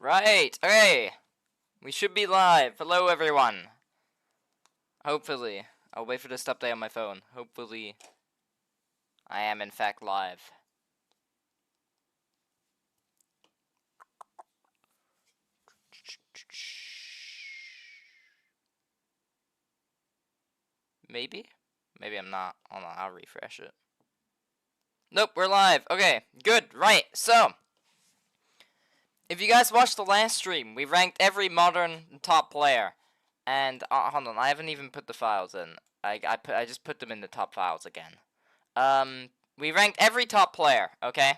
Right, okay. We should be live. Hello, everyone. Hopefully. I'll wait for this to update on my phone. Hopefully, I am in fact live. Maybe? Maybe I'm not. Hold on, I'll refresh it. Nope, we're live. Okay, good, right. So, if you guys watched the last stream, we ranked every modern top player. And, hold on, I haven't even put the files in. I just put them in the top files again. We ranked every top player, okay?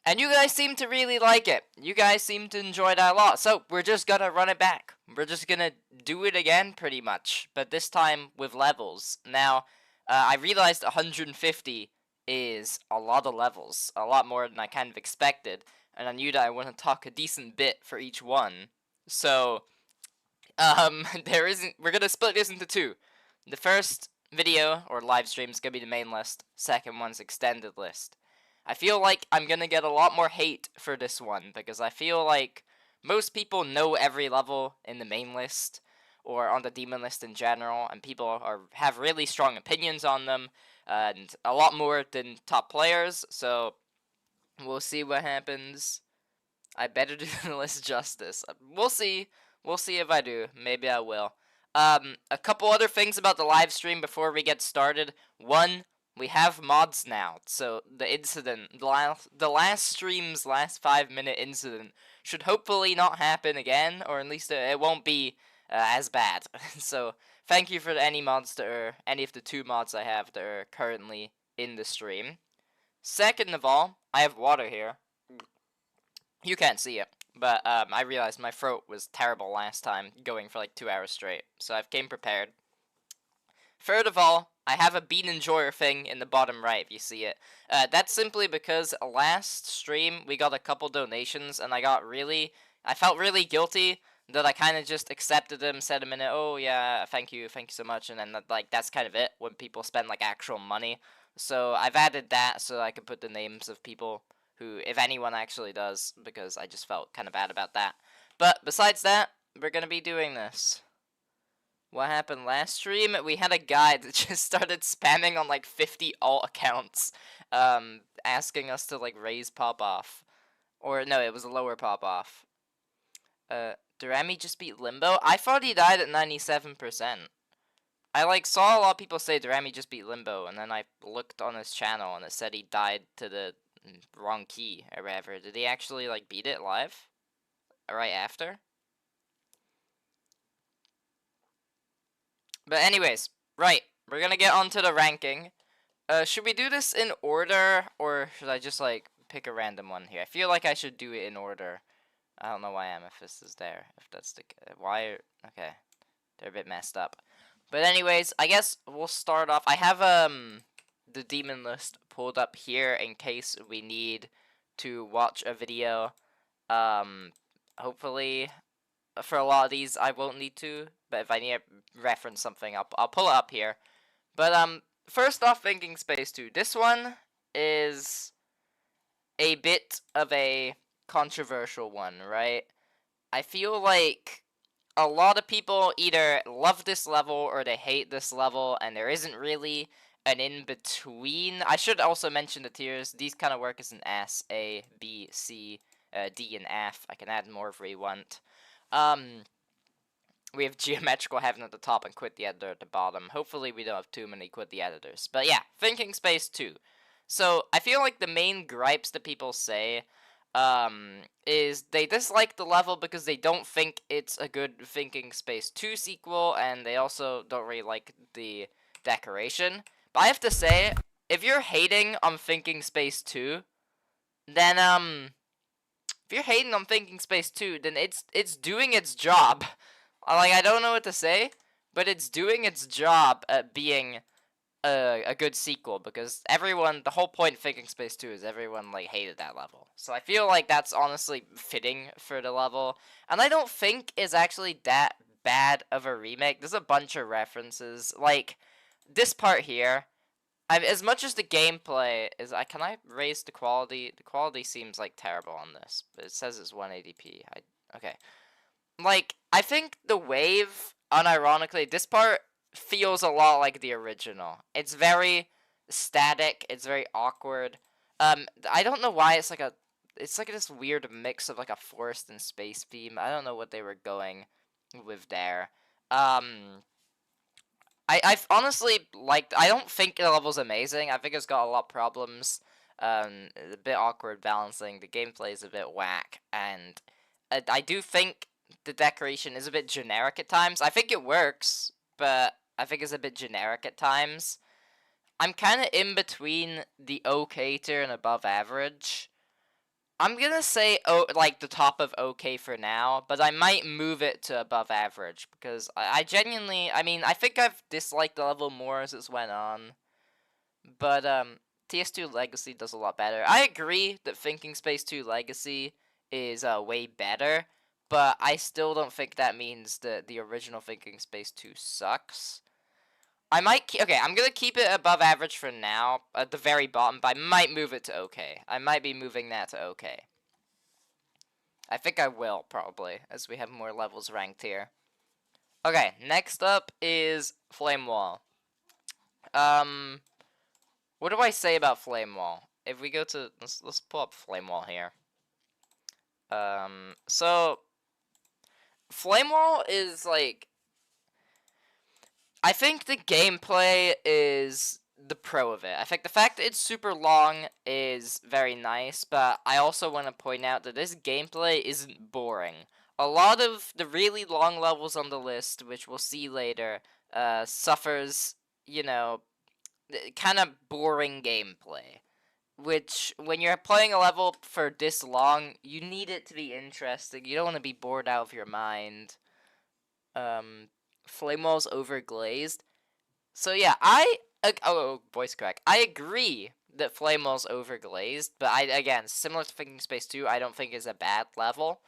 And you guys seem to really like it. You guys seem to enjoy that a lot. So, we're just gonna run it back. We're just gonna do it again, pretty much. But this time with levels. Now, I realized 150 is a lot of levels. A lot more than I kind of expected. And I knew that I want to talk a decent bit for each one. So, we're gonna split this into two. The first video, or live stream, is gonna be the main list. Second one's extended list. I feel like I'm gonna get a lot more hate for this one, because I feel like most people know every level in the main list, or on the demon list in general, and people have really strong opinions on them, and a lot more than top players, so we'll see what happens. I better do the list justice. We'll see. We'll see if I do. Maybe I will. A couple other things about the live stream before we get started. One, we have mods now, so the incident, the last stream's last 5-minute incident should hopefully not happen again, or at least it won't be as bad. So thank you for any mods that are, any of the 2 mods I have that are currently in the stream. Second of all, I have water here. You can't see it, but I realized my throat was terrible last time, going for like 2 hours straight, so I've came prepared. Third of all, I have a bean enjoyer thing in the bottom right, if you see it. That's simply because last stream we got a couple donations, and I felt really guilty that I kind of just accepted them, said a minute, oh yeah, thank you so much, and then that's kind of it when people spend like actual money. So I've added that so I can put the names of people who, if anyone actually does, because I just felt kind of bad about that. But besides that, we're gonna be doing this. What happened last stream? We had a guy that just started spamming on like 50 alt accounts, asking us to like raise pop-off. Or no, it was a lower pop-off. Durami just beat Limbo? I thought he died at 97%. I like saw a lot of people say Durami just beat Limbo, and then I looked on his channel and it said he died to the wrong key or whatever. Did he actually like beat it live? Right after? But anyways, right, we're gonna get onto the ranking. Should we do this in order, or should I just like pick a random one here? I feel like I should do it in order. I don't know why Amethyst is there. If that's the why, okay, they're a bit messed up. But anyways, I guess we'll start off. I have the demon list pulled up here in case we need to watch a video. Hopefully, for a lot of these I won't need to, but if I need to reference something, I'll pull it up here. But first off, Thinking Space 2. This one is a bit of a controversial one, right? I feel like a lot of people either love this level or they hate this level, and there isn't really an in-between. I should also mention the tiers. These kind of work as an S, A, B, C, D, and F. I can add more if we want. We have Geometrical Heaven at the top and Quit the Editor at the bottom. Hopefully we don't have too many Quit the Editors. But yeah, Thinking Space 2. So, I feel like the main gripes that people say is they dislike the level because they don't think it's a good Thinking Space 2 sequel, and they also don't really like the decoration. But I have to say, if you're hating on Thinking Space 2, then, if you're hating on Thinking Space 2, then it's doing its job. Like, I don't know what to say, but it's doing its job at being a good sequel, because the whole point of Thinking Space 2 is everyone, like, hated that level. So I feel like that's honestly fitting for the level, and I don't think it's actually that bad of a remake. There's a bunch of references, like, this part here, as much as the gameplay is, can I raise the quality? The quality seems like terrible on this, but it says it's 180p. Okay. Like, I think the wave, unironically, this part feels a lot like the original. It's very static. It's very awkward. I don't know why it's like this weird mix of like a forest and space theme. I don't know what they were going with there. I've honestly liked. I don't think the level's amazing. I think it's got a lot of problems. A bit awkward balancing. The gameplay is a bit whack, and I do think the decoration is a bit generic at times. I think it works, but I think it's a bit generic at times. I'm kind of in between the okay tier and above average. I'm gonna say like the top of okay for now, but I might move it to above average because I genuinely, I mean, I think I've disliked the level more as it's went on, but TS2 Legacy does a lot better. I agree that Thinking Space 2 Legacy is way better, but I still don't think that means that the original Thinking Space 2 sucks. I might okay, I'm gonna keep it above average for now, at the very bottom, but I might move it to okay. I might be moving that to okay. I think I will, probably, as we have more levels ranked here. Okay, next up is Flame Wall. What do I say about Flame Wall? If we go to, let's pull up Flame Wall here. So, Flame Wall is, like, I think the gameplay is the pro of it. I think the fact that it's super long is very nice, but I also want to point out that this gameplay isn't boring. A lot of the really long levels on the list, which we'll see later, suffers, you know, kind of boring gameplay. Which, when you're playing a level for this long, you need it to be interesting. You don't want to be bored out of your mind. Flame Wall's overglazed. So yeah, voice crack. I agree that Flame Wall's overglazed, but again, similar to Thinking Space 2, I don't think is a bad level.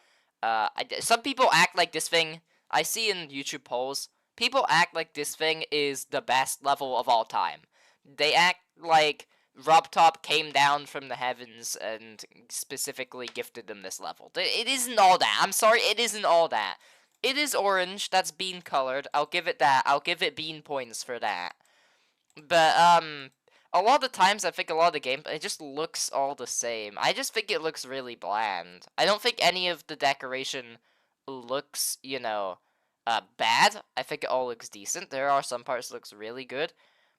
Some people act like this thing, I see in YouTube polls, people act like this thing is the best level of all time. They act like Rob Top came down from the heavens and specifically gifted them this level. It isn't all that. I'm sorry, it isn't all that. It is orange, that's bean colored. I'll give it that. I'll give it bean points for that. But, a lot of the times I think a lot of the gameplay, it just looks all the same. I just think it looks really bland. I don't think any of the decoration looks, you know, bad. I think it all looks decent. There are some parts that looks really good.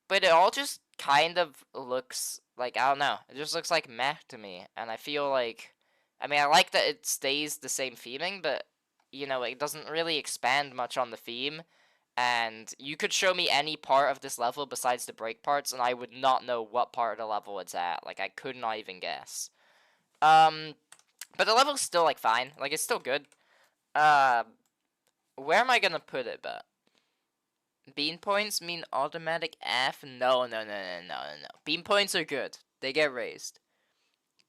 But it all just kind of looks like, I don't know. It just looks like meh to me. And I feel like, I mean, I like that it stays the same theming, but, you know, it doesn't really expand much on the theme. And you could show me any part of this level besides the break parts, and I would not know what part of the level it's at. Like, I could not even guess. But the level's still, like, fine. Like, it's still good. Where am I gonna put it, but? Bean points mean automatic F? No. Bean points are good. They get raised.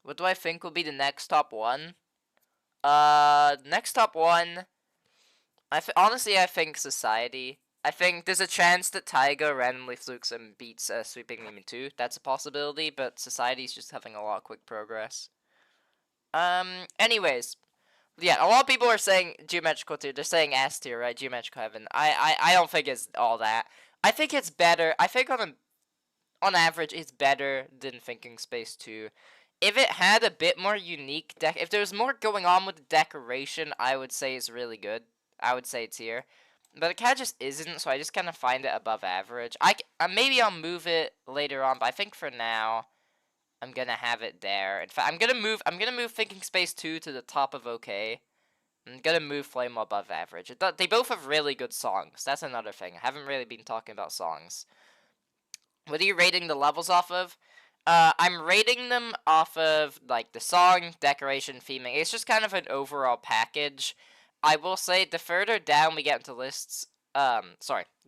What do I think will be the next top one? Next top one... honestly, I think Society. I think there's a chance that Taiga randomly flukes and beats Sweeping Demon 2. That's a possibility, but Society's just having a lot of quick progress. Anyways. Yeah, a lot of people are saying Geometrical tier. They're saying S tier, right? Geometrical Heaven. I don't think it's all that. I think it's better. I think on average, it's better than Thinking Space 2. If it had a bit more unique if there was more going on with the decoration, I would say it's really good. I would say it's here. But it kind of just isn't, so I just kind of find it above average. Maybe I'll move it later on, but I think for now, I'm gonna have it there. In fact, I'm gonna move Thinking Space 2 to the top of okay. I'm gonna move Flame above average. They both have really good songs. That's another thing. I haven't really been talking about songs. What are you rating the levels off of? I'm rating them off of, like, the song, decoration, theming. It's just kind of an overall package. I will say, the further down we get into lists, the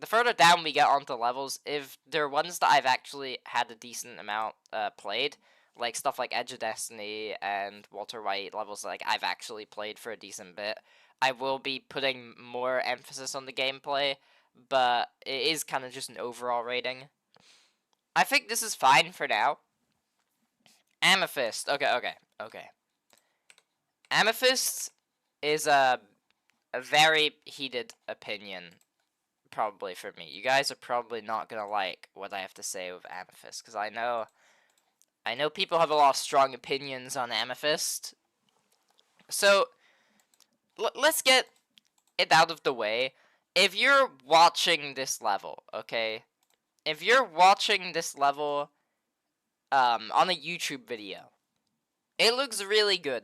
further down we get onto levels, if they're ones that I've actually had a decent amount, played, like stuff like Edge of Destiny and Walter White, levels like I've actually played for a decent bit, I will be putting more emphasis on the gameplay, but it is kind of just an overall rating. I think this is fine for now. Amethyst. Okay. Amethyst is a very heated opinion, probably, for me. You guys are probably not gonna like what I have to say with Amethyst, because I know people have a lot of strong opinions on Amethyst. So, let's get it out of the way. If you're watching this level, okay? If you're watching this level on a YouTube video, it looks really good.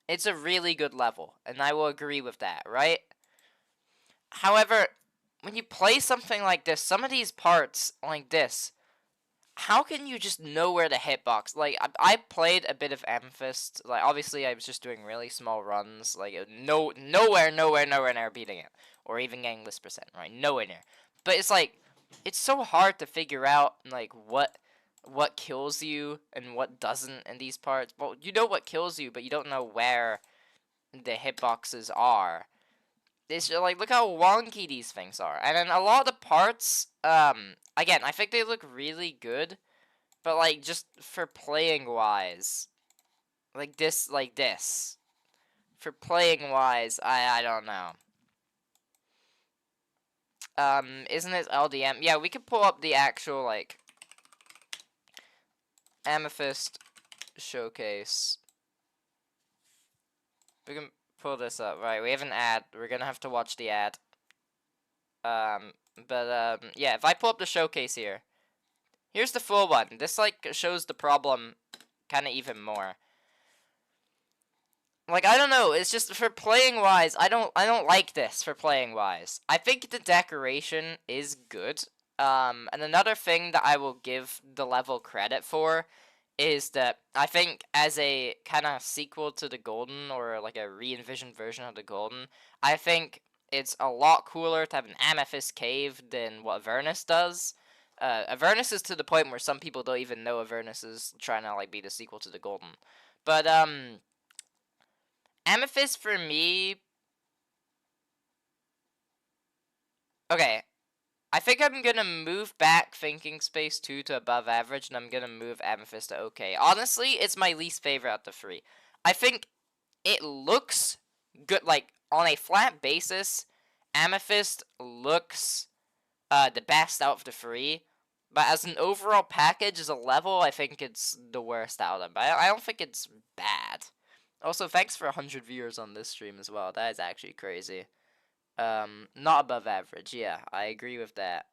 It's a really good level, and I will agree with that, right? However, when you play something like this, some of these parts like this, how can you just know where the hitbox? Like, I played a bit of Amethyst. Like, obviously, I was just doing really small runs. Like, nowhere near beating it, or even getting list percent, right? Nowhere near. But it's like, it's so hard to figure out like what kills you and what doesn't in these parts. Well, you know what kills you, but you don't know where the hitboxes are. It's just, like, look how wonky these things are. And then a lot of the parts, again, I think they look really good, but, like, just for playing wise, like this, for playing wise, I don't know. Isn't it LDM? Yeah, we could pull up the actual, like, Amethyst showcase. We can pull this up. Right, we have an ad. We're gonna have to watch the ad. Yeah, if I pull up the showcase here, here's the full one. This, like, shows the problem kind of even more. Like, I don't know, it's just for playing wise, I don't like this for playing wise. I think the decoration is good. And another thing that I will give the level credit for is that I think as a kind of sequel to the Golden, or like a re-envisioned version of the Golden, I think it's a lot cooler to have an Amethyst cave than what Avernus does. Avernus is to the point where some people don't even know Avernus is trying to, like, be the sequel to the Golden. But, Amethyst for me... Okay, I think I'm gonna move back Thinking Space 2 to above average, and I'm gonna move Amethyst to okay. Honestly, it's my least favorite out of the three. I think it looks good, like, on a flat basis, Amethyst looks the best out of the three. But as an overall package, as a level, I think it's the worst out of them. But I don't think it's bad. Also, thanks for 100 viewers on this stream as well. That is actually crazy. Not above average. Yeah, I agree with that.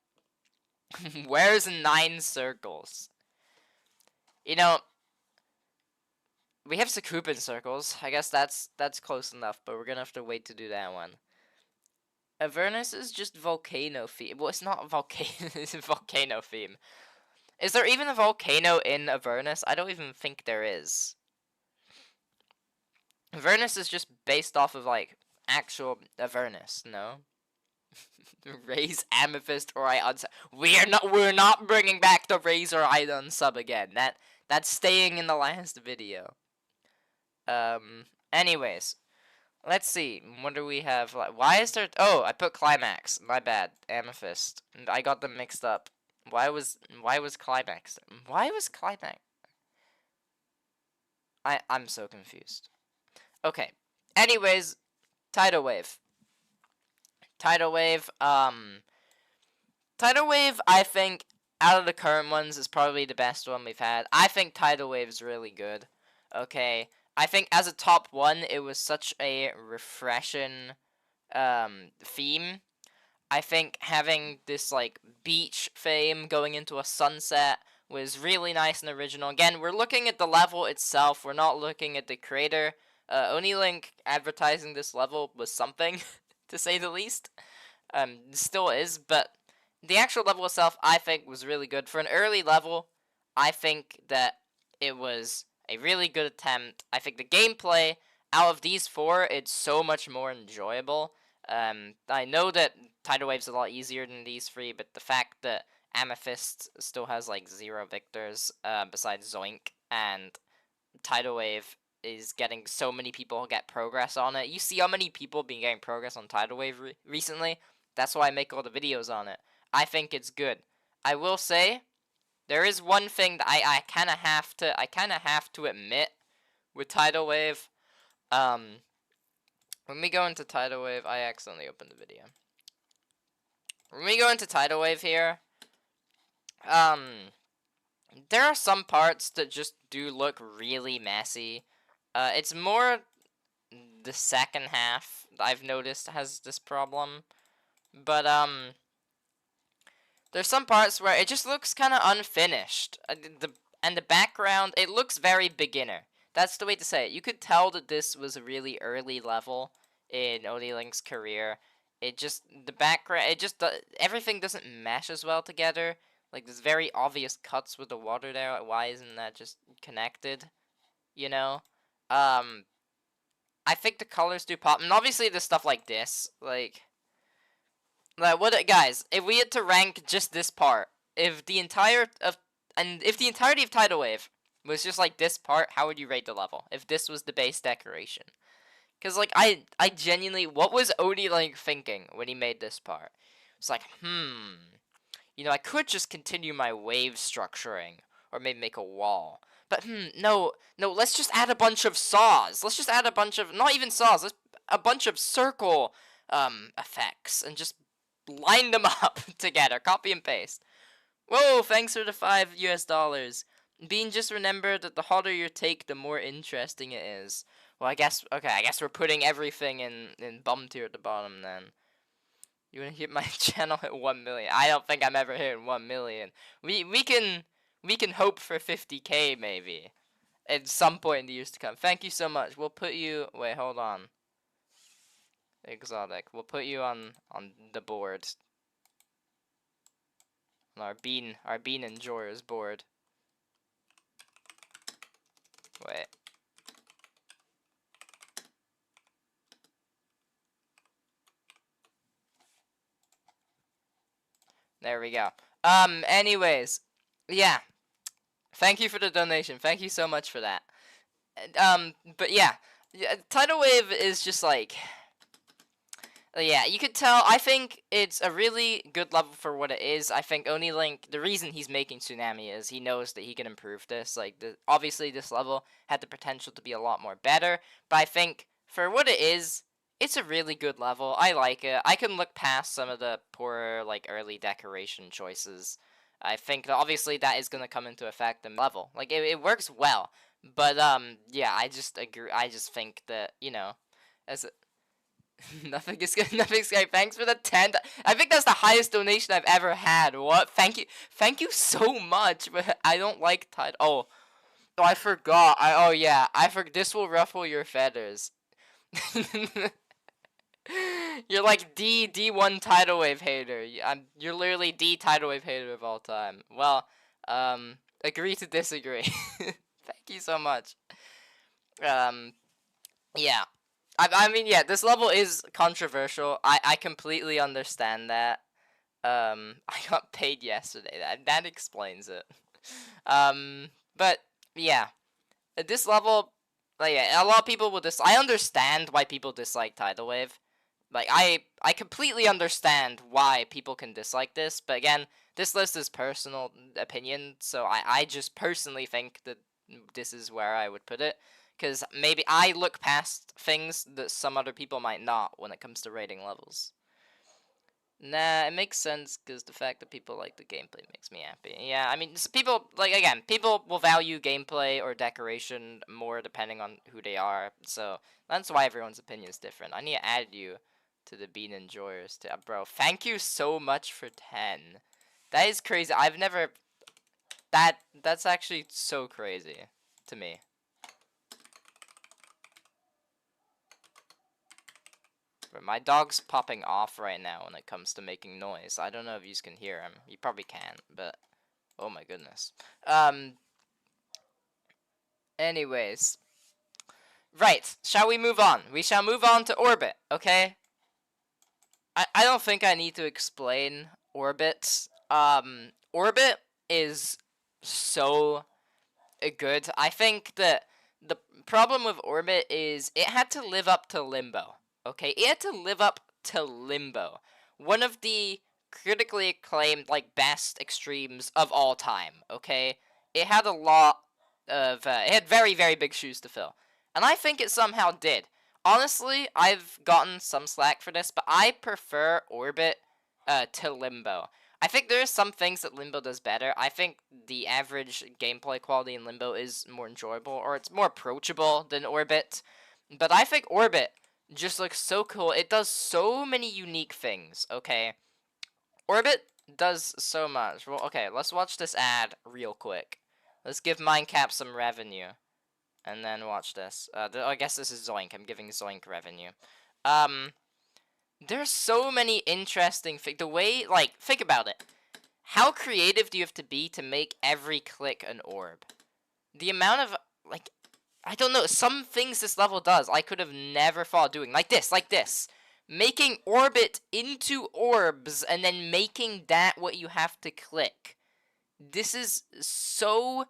Where's 9 circles? You know, we have Sakupin circles. I guess that's close enough, but we're gonna have to wait to do that one. Avernus is just volcano theme. Well, it's not volcano. It's a volcano theme. Is there even a volcano in Avernus? I don't even think there is. Avernus is just based off of, like, actual Avernus, no? Raise Amethyst or I unsub. We're not bringing back the raise or I unsub again. That's staying in the last video. Anyways, let's see. What do we have? Why is there? Oh, I put Climax. My bad. Amethyst. I got them mixed up. Why was Climax? Why was Climax? I'm so confused. Okay. Anyways, Tidal Wave. Tidal Wave, I think, out of the current ones, is probably the best one we've had. I think Tidal Wave is really good. Okay. I think as a top one, it was such a refreshing, theme. I think having this, like, beach theme going into a sunset was really nice and original. Again, we're looking at the level itself. We're not looking at the creator. OniLink advertising this level was something, to say the least. Still is, but the actual level itself, I think, was really good. For an early level, I think that it was a really good attempt. I think the gameplay, out of these four, it's so much more enjoyable. I know that Tidal Wave's a lot easier than these three, but the fact that Amethyst still has, like, 0 victors, besides Zoink, and Tidal Wave is getting so many people get progress on it. You see how many people been getting progress on Tidal Wave recently? That's why I make all the videos on it. I think it's good. I will say There is one thing that I kind of have to admit with Tidal Wave. When we go into Tidal Wave, I accidentally opened the video. When we go into Tidal Wave here, there are some parts that just do look really messy. It's more the second half I've noticed has this problem. But, there's some parts where it just looks kind of unfinished. And the background, it looks very beginner. That's the way to say it. You could tell that this was a really early level in Odie Link's career. It just, the background, everything doesn't mesh as well together. Like, there's very obvious cuts with the water there. Why isn't that just connected? You know? I think the colors do pop. And obviously there's stuff like this. Like guys, if we had to rank just this part, if the entirety of Tidal Wave was just like this part, how would you rate the level? If this was the base decoration? Because, like, I genuinely, what was Odie, like, thinking when he made this part? It's like, you know, I could just continue my wave structuring, or maybe make a wall. But, no, let's just add a bunch of saws. Let's just add a bunch of, not even saws, a bunch of circle, effects, and just line them up together, copy and paste. Whoa, thanks for the $5 US. Bean, just remember that the hotter your take, the more interesting it is. Well, I guess we're putting everything in bum tier at the bottom then. You wanna hit my channel at 1 million? I don't think I'm ever hitting 1 million. We can hope for 50K maybe at some point in the years to come. Thank you so much. We'll put you, wait, hold on. Exotic. We'll put you on the board. On our bean enjoyers board. Wait. There we go. Anyways, yeah. Thank you for the donation. Thank you so much for that. But yeah, Tidal Wave is just like, yeah, you could tell. I think it's a really good level for what it is. I think Oni Link, the reason he's making Tsunami is he knows that he can improve this. Like, obviously this level had the potential to be a lot more better, but I think for what it is, it's a really good level. I like it. I can look past some of the poor, like, early decoration choices. I think that obviously that is going to come into effect in the level. Like, it works well. But, yeah, I just agree. I just think that, you know, as nothing's great. Thanks for the 10. I think that's the highest donation I've ever had. What? Thank you so much. But I don't like Tidal. Oh, I forgot. Oh yeah, this will ruffle your feathers. You're like D1 Tidal Wave hater. You're literally D Tidal Wave hater of all time. Well, agree to disagree. Thank you so much. Yeah. I mean, yeah, this level is controversial. I completely understand that. I got paid yesterday. That explains it. But yeah, this level, like, yeah, a lot of people will I understand why people dislike Tidal Wave. Like, I completely understand why people can dislike this, but again, this list is personal opinion, so I just personally think that this is where I would put it, because maybe I look past things that some other people might not when it comes to rating levels. Nah, it makes sense, because the fact that people like the gameplay makes me happy. Yeah, I mean, people, like, again, people will value gameplay or decoration more depending on who they are, so that's why everyone's opinion is different. I need to add you to the Bean Enjoyers tab. Bro, thank you so much for 10. That is crazy. I've never... That's actually so crazy to me. But my dog's popping off right now when it comes to making noise. I don't know if you can hear him. You probably can, but... Oh my goodness. Anyways. Right, shall we move on? We shall move on to Orbit, okay? I don't think I need to explain Orbit. Orbit is so good. I think that the problem with Orbit is it had to live up to Limbo. Okay, it had to live up to Limbo. One of the critically acclaimed, like, best extremes of all time, okay? It had a lot of, it had very, very big shoes to fill. And I think it somehow did. Honestly, I've gotten some slack for this, but I prefer Orbit to Limbo. I think there are some things that Limbo does better. I think the average gameplay quality in Limbo is more enjoyable, or it's more approachable than Orbit. But I think Orbit just looks so cool. It does so many unique things, okay? Orbit does so much. Well, okay, let's watch this ad real quick. Let's give Mindcap some revenue. And then watch this. I guess this is Zoink. I'm giving Zoink revenue. There's so many interesting things. The way, like, think about it. How creative do you have to be to make every click an orb? The amount of, like, I don't know, some things this level does I could have never thought of doing. Like this. Making orbit into orbs and then making that what you have to click. This is so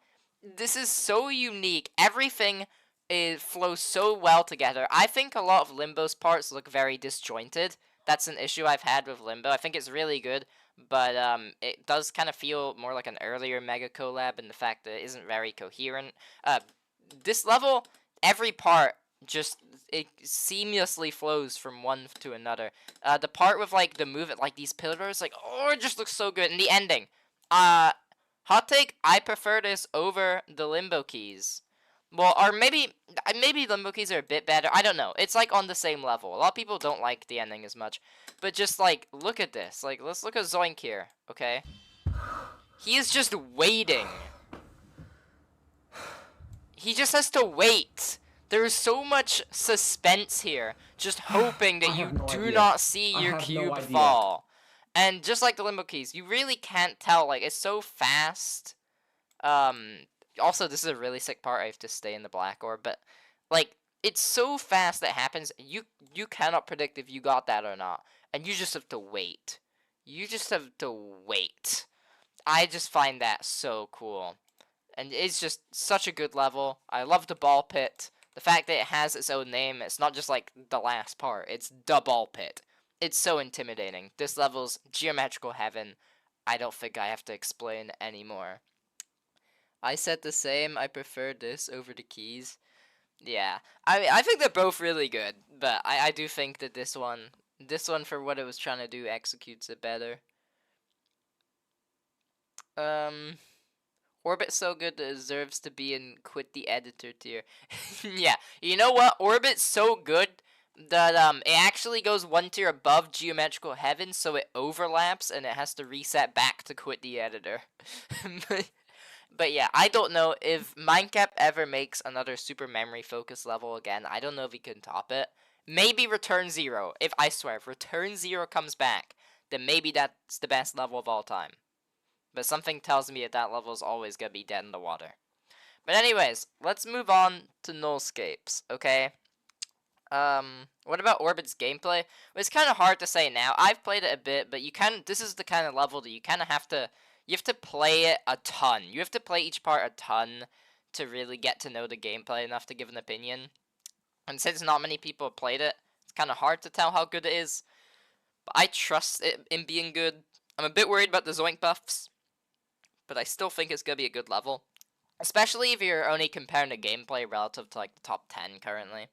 unique. Everything flows so well together. I think a lot of Limbo's parts look very disjointed. That's an issue I've had with Limbo. I think it's really good, but it does kind of feel more like an earlier Mega Collab in the fact that it isn't very coherent. This level, every part just it seamlessly flows from one to another. The part with like the movement, like these pillars, like it just looks so good. And the ending, hot take, I prefer this over the Limbo keys. Well, or maybe Limbo keys are a bit better. I don't know. It's like on the same level. A lot of people don't like the ending as much, but just like look at this. Like let's look at Zoink here. Okay, he is just waiting. He just has to wait. There is so much suspense here, just hoping that you do not see your cube fall. And just like the Limbo keys, you really can't tell. Like, it's so fast. Also, this is a really sick part. I have to stay in the black orb, but like, it's so fast that happens. You cannot predict if you got that or not, and you just have to wait. You just have to wait. I just find that so cool. And it's just such a good level. I love the ball pit. The fact that it has its own name, it's not just like the last part. It's the ball pit. It's so intimidating. This level's geometrical heaven. I don't think I have to explain anymore. I said the same. I prefer this over the keys. Yeah. I think they're both really good. But I do think that this one for what it was trying to do executes it better. Orbit's so good that it deserves to be in quit the editor tier. Yeah, you know what? Orbit's so good that it actually goes one tier above geometrical heaven, so it overlaps and it has to reset back to quit the editor. But yeah, I don't know if Mindcap ever makes another super memory focus level again. I don't know if he can top it. Maybe Return Zero. If Return Zero comes back, then maybe that's the best level of all time. But something tells me that level is always going to be dead in the water. But anyways, let's move on to Nullscapes, okay? What about Orbit's gameplay? Well, it's kind of hard to say now. I've played it a bit, but this is the kind of level that you kind of have to play it a ton. You have to play each part a ton to really get to know the gameplay enough to give an opinion. And since not many people have played it, it's kind of hard to tell how good it is. But I trust it in being good. I'm a bit worried about the Zoink buffs, but I still think it's going to be a good level. Especially if you're only comparing the gameplay relative to like the top 10 currently.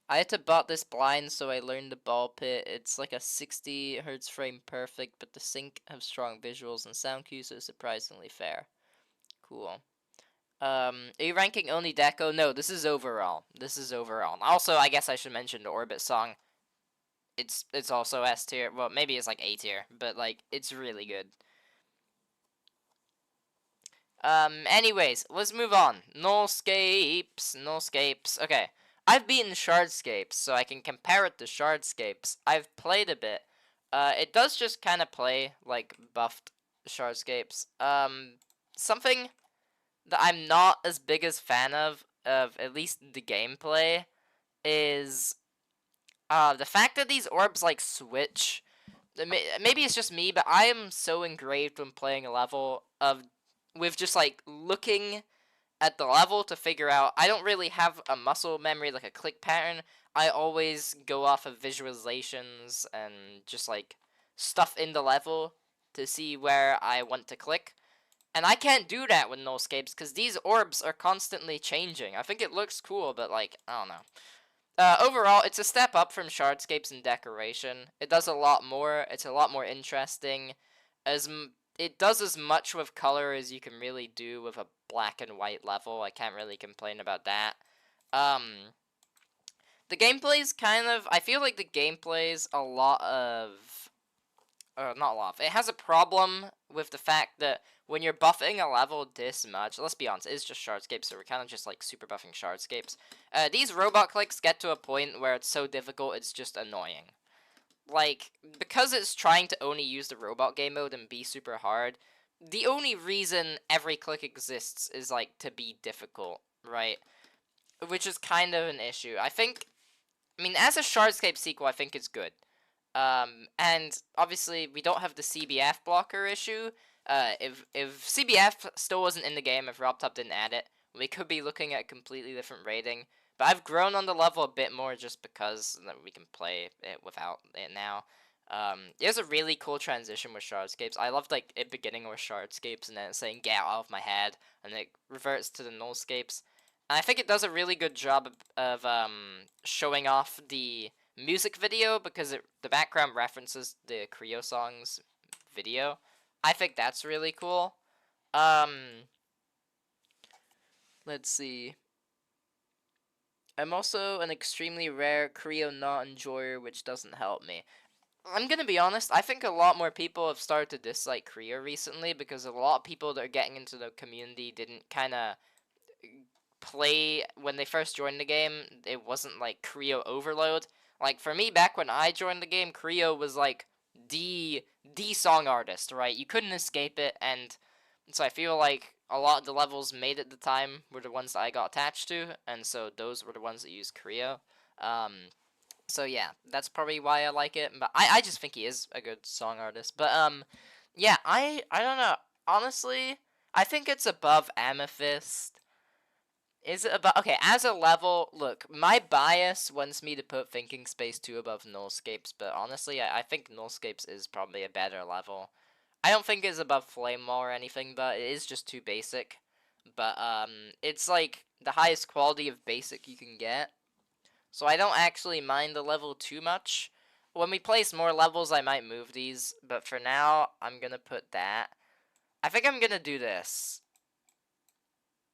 I had to bought this blind, so I learned the ball pit. It's like a 60 Hz frame perfect, but the sync have strong visuals and sound cues, so it's surprisingly fair. Cool. Are you ranking only Deco? No, this is overall. Also, I guess I should mention the Orbit song. It's also S tier. Well, maybe it's like A tier, but like it's really good. Anyways, let's move on. Nullscapes. Okay, I've beaten Shardscapes, so I can compare it to Shardscapes. I've played a bit. It does just kind of play like buffed Shardscapes. Something that I'm not as big as fan of at least the gameplay, is the fact that these orbs like switch. Maybe it's just me, but I am so engraved when playing a level with just like looking at the level to figure out. I don't really have a muscle memory like a click pattern. I always go off of visualizations and just like stuff in the level to see where I want to click. And I can't do that with Nullscapes because these orbs are constantly changing. I think it looks cool, but like, I don't know. Overall, it's a step up from Shardscapes in decoration. It does a lot more. It's a lot more interesting. It does as much with color as you can really do with a black and white level. I can't really complain about that. The gameplay's kind of... I feel like the gameplay's a lot of... not a lot. It has a problem with the fact that when you're buffing a level this much, let's be honest, it's just Shardscapes, so we're kind of just like super buffing Shardscapes. These robot clicks get to a point where it's so difficult, it's just annoying. Like, because it's trying to only use the robot game mode and be super hard, the only reason every click exists is like to be difficult, right? Which is kind of an issue. I mean, as a Shardscape sequel, I think it's good. And obviously we don't have the CBF blocker issue. If CBF still wasn't in the game, if RobTop didn't add it, we could be looking at a completely different rating. But I've grown on the level a bit more just because we can play it without it now. There's a really cool transition with Shardscapes. I loved like it beginning with Shardscapes and then it's saying get out of my head, and it reverts to the Nullscapes. And I think it does a really good job of showing off the music video because the background references the Creo songs video. I think that's really cool. Let's see. I'm also an extremely rare Creo not enjoyer, which doesn't help me. I'm gonna be honest, I think a lot more people have started to dislike Creo recently because a lot of people that are getting into the community didn't kind of play when they first joined the game. It wasn't like Creo overload. Like for me, back when I joined the game, Creo was like the song artist, right? You couldn't escape it, and so I feel like a lot of the levels made at the time were the ones that I got attached to, and so those were the ones that used Creo. So yeah, that's probably why I like it. But I just think he is a good song artist. But yeah, I don't know. Honestly, I think it's above Amethyst. Is it about... Okay, as a level, look, my bias wants me to put Thinking Space 2 above Nullscapes, but honestly, I think Nullscapes is probably a better level. I don't think it's above Flame Wall or anything, but it is just too basic. But, it's like the highest quality of basic you can get. So I don't actually mind the level too much. When we place more levels, I might move these, but for now, I'm gonna put that. I think I'm gonna do this.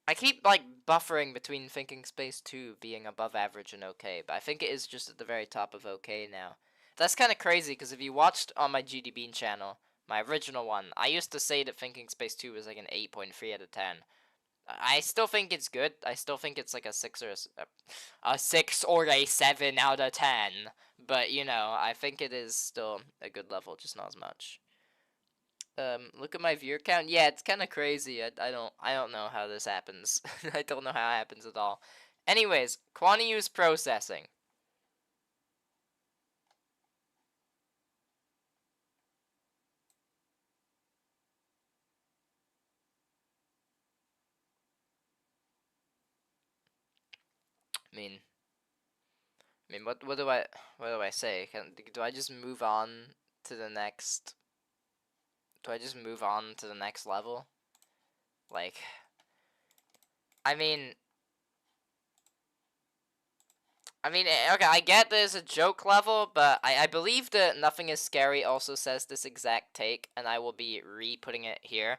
I keep, like, buffering between Thinking Space 2 being above average and okay, but I think it is just at the very top of okay now. That's kind of crazy, because if you watched on my GD Bean channel, my original one, I used to say that Thinking Space 2 was like an 8.3 out of 10. I still think it's good. I still think it's like a 6 or a 6 or a 7 out of 10. But, you know, I think it is still a good level, just not as much. Look at my viewer count. Yeah, it's kind of crazy. I don't know how this happens. I don't know how it happens at all. Anyways, Quantiuse processing. I mean, what do I say? Do I just move on to the next? Do I just move on to the next level? Like, I mean, okay, I get there's a joke level, but I believe that Nothing is Scary also says this exact take, and I will be re-putting it here.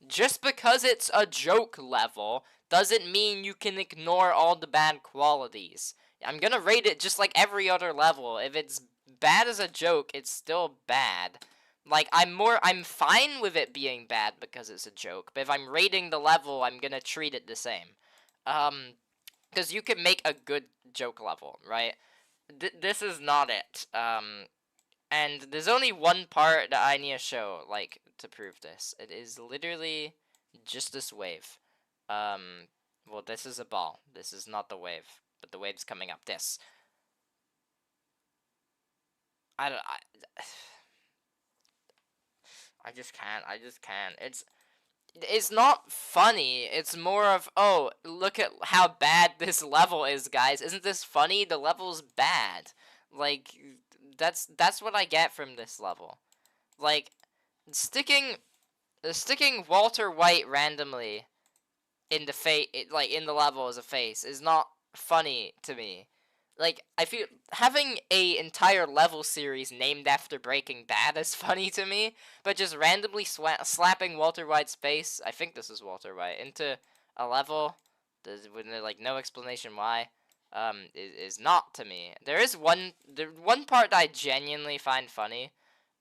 Just because it's a joke level doesn't mean you can ignore all the bad qualities. I'm gonna rate it just like every other level. If it's bad as a joke, it's still bad. Like, I'm fine with it being bad because it's a joke, but if I'm rating the level, I'm gonna treat it the same. Because you can make a good joke level, right? This is not it. And there's only one part that I need to show, like, to prove this. It is literally just this wave. Well, this is a ball. This is not the wave, but the wave's coming up. This. I don't. I just can't. I just can't. It's not funny. It's more of, oh, look at how bad this level is, guys. Isn't this funny? The level's bad. Like, that's what I get from this level. Like, sticking Walter White randomly in the like in the level as a face is not funny to me. Like, I feel having a entire level series named after Breaking Bad is funny to me, but just randomly slapping Walter White's face, I think this is Walter White, into a level with like no explanation why, is not to me. There is one part that I genuinely find funny.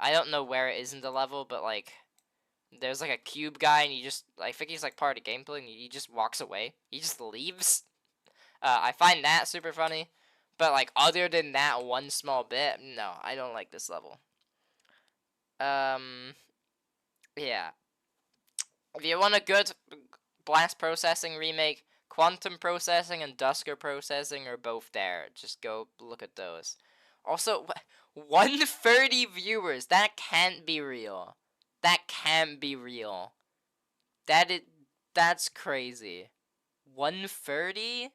I don't know where it is in the level, but like there's like a cube guy, and I think he's like part of the gameplay, and he just walks away. He just leaves. I find that super funny. But like other than that one small bit, no, I don't like this level. Yeah. If you want a good blast processing remake, quantum processing and Dusker processing are both there. Just go look at those. Also, 130 viewers. That can't be real. That can't be real. That's crazy. 130?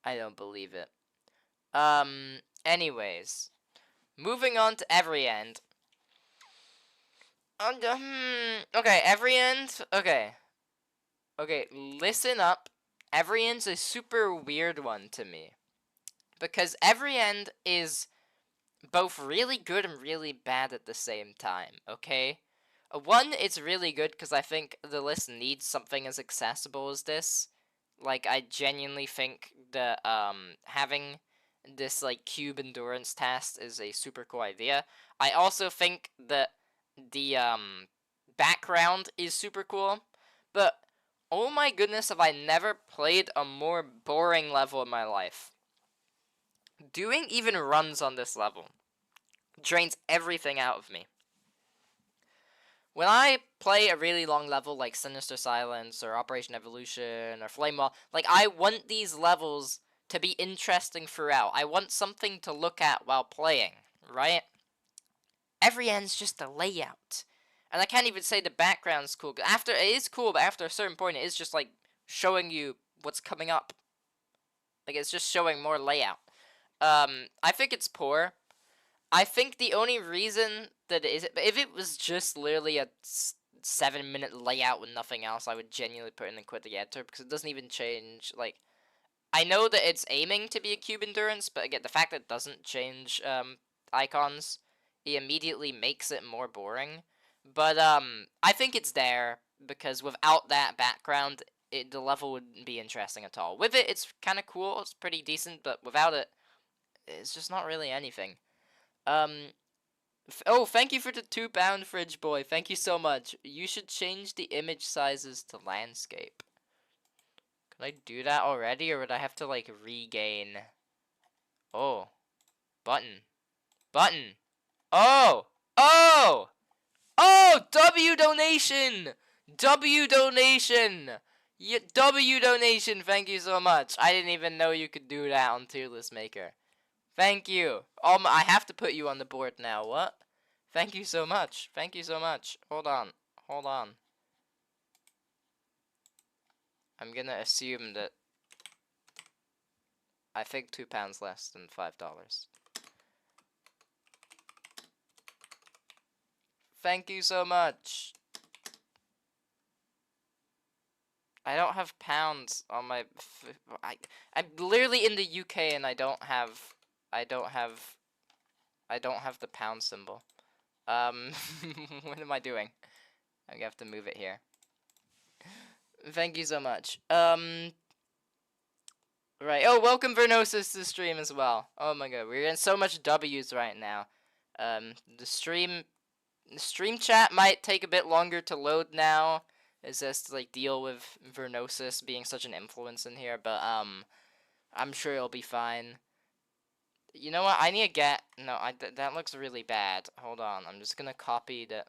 I don't believe it. Anyways. Moving on to Every End. Okay, Every End. Okay. Okay, listen up. Every End's a super weird one to me. Because Every End is both really good and really bad at the same time, okay? One, it's really good because I think the list needs something as accessible as this. Like, I genuinely think that having this like cube endurance test is a super cool idea. I also think that the background is super cool, but oh my goodness, have I never played a more boring level in my life. Doing even runs on this level drains everything out of me. When I play a really long level like Sinister Silence or Operation Evolution or Flame Wall, like I want these levels to be interesting throughout. I want something to look at while playing, right? Every end's just a layout. And I can't even say the background's cool. After it is cool, but after a certain point it is just like showing you what's coming up. Like it's just showing more layout. I think it's poor. I think the only reason that it is, if it was just literally a 7-minute layout with nothing else, I would genuinely put in and quit the editor because it doesn't even change. Like, I know that it's aiming to be a cube endurance, but again, the fact that it doesn't change icons, it immediately makes it more boring. But I think it's there because without that background, the level wouldn't be interesting at all. With it, it's kind of cool. It's pretty decent, but without it, it's just not really anything. Oh, thank you for the £2 fridge boy. Thank you so much. You should change the image sizes to landscape. Can I do that already, or would I have to, like, regain? Oh. Button. Button. Oh! Oh! Oh! W donation! W donation! W donation, thank you so much. I didn't even know you could do that on Tier List Maker. Thank you. I have to put you on the board now. What? Thank you so much. Thank you so much. Hold on. Hold on. I'm gonna assume that I think £2 less than $5. Thank you so much. I don't have pounds on my. I'm literally in the UK and I don't have the pound symbol. What am I doing? I have to move it here. Thank you so much. Right. Oh, welcome Vernosis to the stream as well. Oh my god, we're in so much W's right now. The stream chat might take a bit longer to load now. Is this to like deal with Vernosis being such an influence in here, but I'm sure it'll be fine. You know what? I need to get that looks really bad. Hold on. I'm just gonna copy the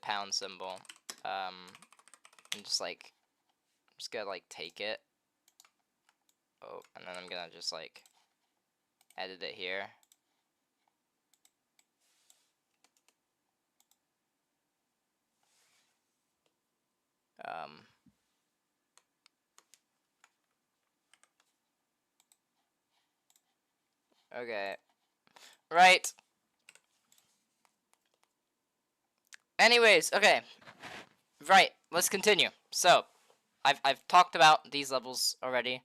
pound symbol. And just gonna like take it. Oh, and then I'm gonna just like edit it here. Okay. Right. Anyways, okay. Right, let's continue. So, I've talked about these levels already.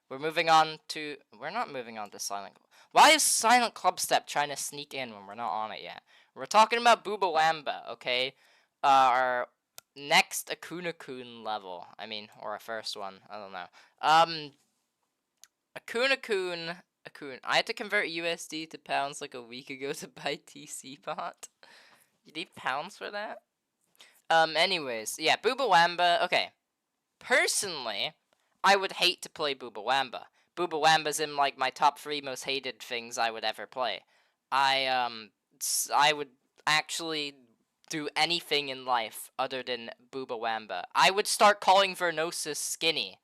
We're moving on to... We're not moving on to Silent... Why is Silent Clubstep trying to sneak in when we're not on it yet? We're talking about Boobawamba, okay? Our next Akuna-kun level. I mean, or our first one. I don't know. Akuna-kun... I had to convert USD to pounds like a week ago to buy TC bot. You need pounds for that? Anyways, yeah, Boobawamba, okay. Personally, I would hate to play Boobawamba. Boobawamba's in, like, my top 3 most hated things I would ever play. I would actually do anything in life other than Boobawamba. I would start calling Vernosis skinny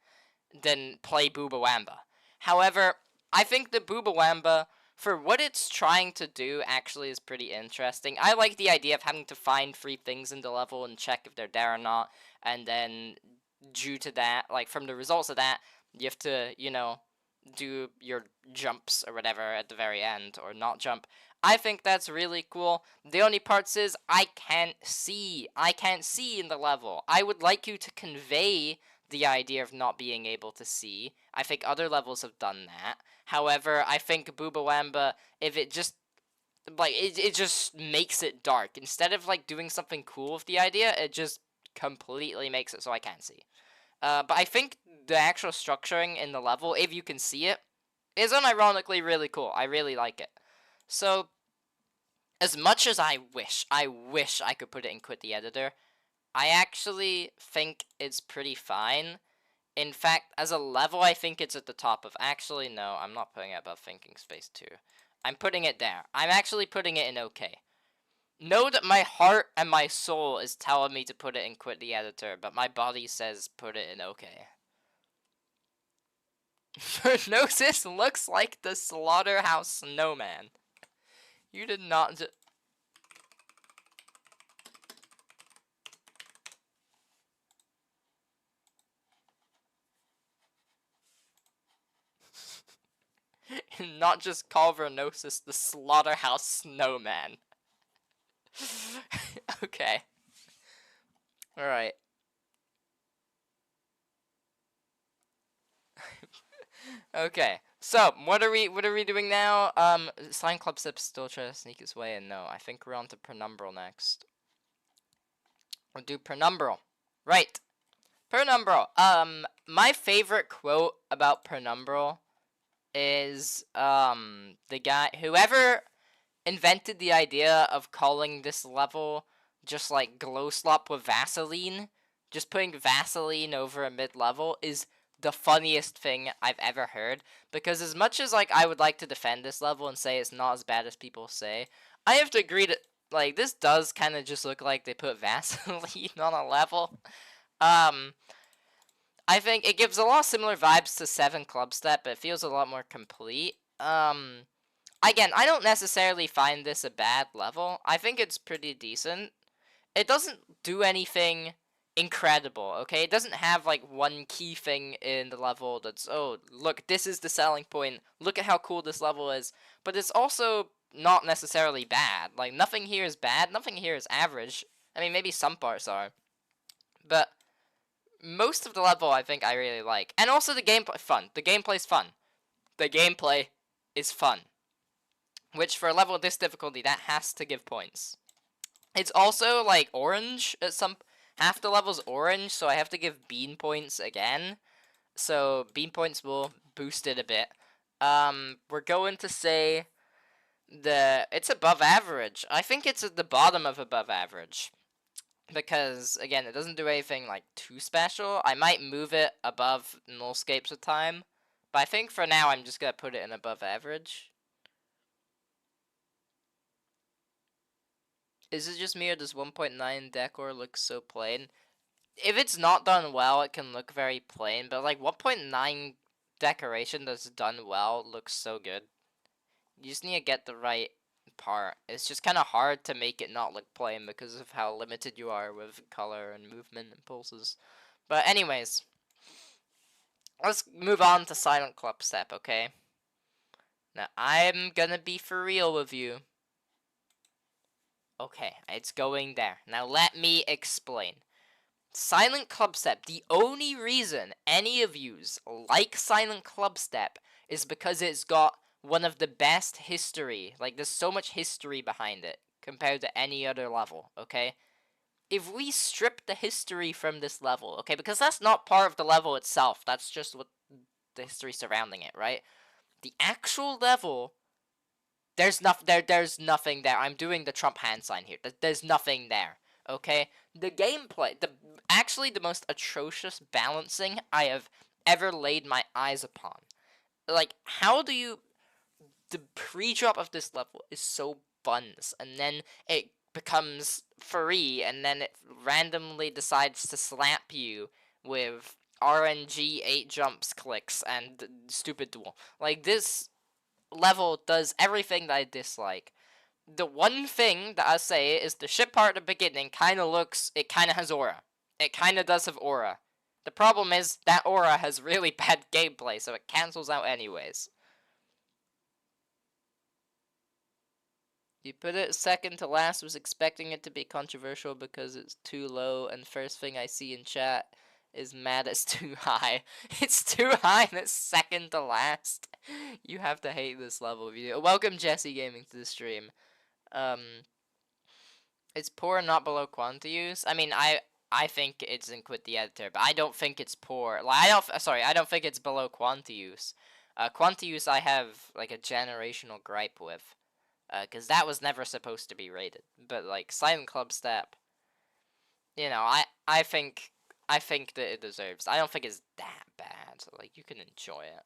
than play Boobawamba. However, I think the Boobawamba, for what it's trying to do, actually is pretty interesting. I like the idea of having to find 3 things in the level and check if they're there or not, and then due to that, like, from the results of that, you have to, you know, do your jumps or whatever at the very end, or not jump. I think that's really cool. The only parts is I can't see. I can't see in the level. I would like you to convey the idea of not being able to see. I think other levels have done that. However, I think Boobawamba, if it just, like, it just makes it dark. Instead of, like, doing something cool with the idea, it just completely makes it so I can't see. But I think the actual structuring in the level, if you can see it, is unironically really cool. I really like it. So, as much as I wish I could put it in Quit the Editor, I actually think it's pretty fine. In fact, as a level, I think it's at the top of... Actually, no, I'm not putting it above Thinking Space 2. I'm putting it there. I'm actually putting it in OK. Know that my heart and my soul is telling me to put it in Quit the Editor, but my body says put it in OK. Vernosis looks like the Slaughterhouse snowman. You did not... not just call Vernosis the Slaughterhouse snowman. Okay. Alright. Okay. So, what are we doing now? Slime Clubstep still trying to sneak its way in. No, I think we're on to Penumbral next. We'll do Penumbral. Right. Penumbral. My favorite quote about Penumbral is, the guy, whoever invented the idea of calling this level just like Glow Slop with Vaseline, just putting Vaseline over a mid-level is the funniest thing I've ever heard, because as much as, like, I would like to defend this level and say it's not as bad as people say, I have to agree that, like, this does kind of just look like they put Vaseline on a level. I think it gives a lot of similar vibes to 7 Clubstep, but it feels a lot more complete. Again, I don't necessarily find this a bad level. I think it's pretty decent. It doesn't do anything incredible, okay? It doesn't have, like, one key thing in the level that's, oh, look, this is the selling point. Look at how cool this level is. But it's also not necessarily bad. Like, nothing here is bad. Nothing here is average. I mean, maybe some parts are. But most of the level, I think I really like. And also the gameplay, fun. The gameplay's fun. The gameplay is fun. Which, for a level of this difficulty, that has to give points. It's also, like, orange at some... Half the level's orange, so I have to give bean points again. So, bean points will boost it a bit. We're going to say... It's above average. I think it's at the bottom of above average. Because, again, it doesn't do anything, like, too special. I might move it above Nullscapes with time. But I think for now, I'm just going to put it in above average. Is it just me, or does 1.9 decor look so plain? If it's not done well, it can look very plain, but, like, 1.9 decoration that's done well looks so good. You just need to get the right part. It's just kind of hard to make it not look plain because of how limited you are with color and movement and pulses. But anyways, let's move on to Silent Clubstep, okay? Now, I'm gonna be for real with you. Okay, it's going there. Now, let me explain. Silent Clubstep, the only reason any of yous like Silent Clubstep is because it's got one of the best history. Like, there's so much history behind it compared to any other level, okay? If we strip the history from this level, okay, because that's not part of the level itself, that's just what the history surrounding it, right? The actual level, there's nothing there. I'm doing the Trump hand sign here. There's nothing there, okay? The gameplay, actually the most atrocious balancing I have ever laid my eyes upon. Like, how do you... The pre-drop of this level is so buns, and then it becomes free, and then it randomly decides to slap you with RNG 8 jumps clicks and stupid duel. Like, this level does everything that I dislike. The one thing that I say is the ship part at the beginning kind of has aura. It kind of does have aura. The problem is that aura has really bad gameplay, so it cancels out anyways. You put it second to last, was expecting it to be controversial because it's too low, and first thing I see in chat is mad it's too high. It's too high and it's second to last. You have to hate this level video. Welcome Jesse Gaming to the stream. It's poor, not below quantity use. I mean, I think it's in Quit the Editor, but I don't think it's poor. Like, I don't think it's below quantity use. Quantity use I have like a generational gripe with, because that was never supposed to be rated. But like Silent Clubstep, you know, I think that it deserves. I don't think it's that bad. So like you can enjoy it.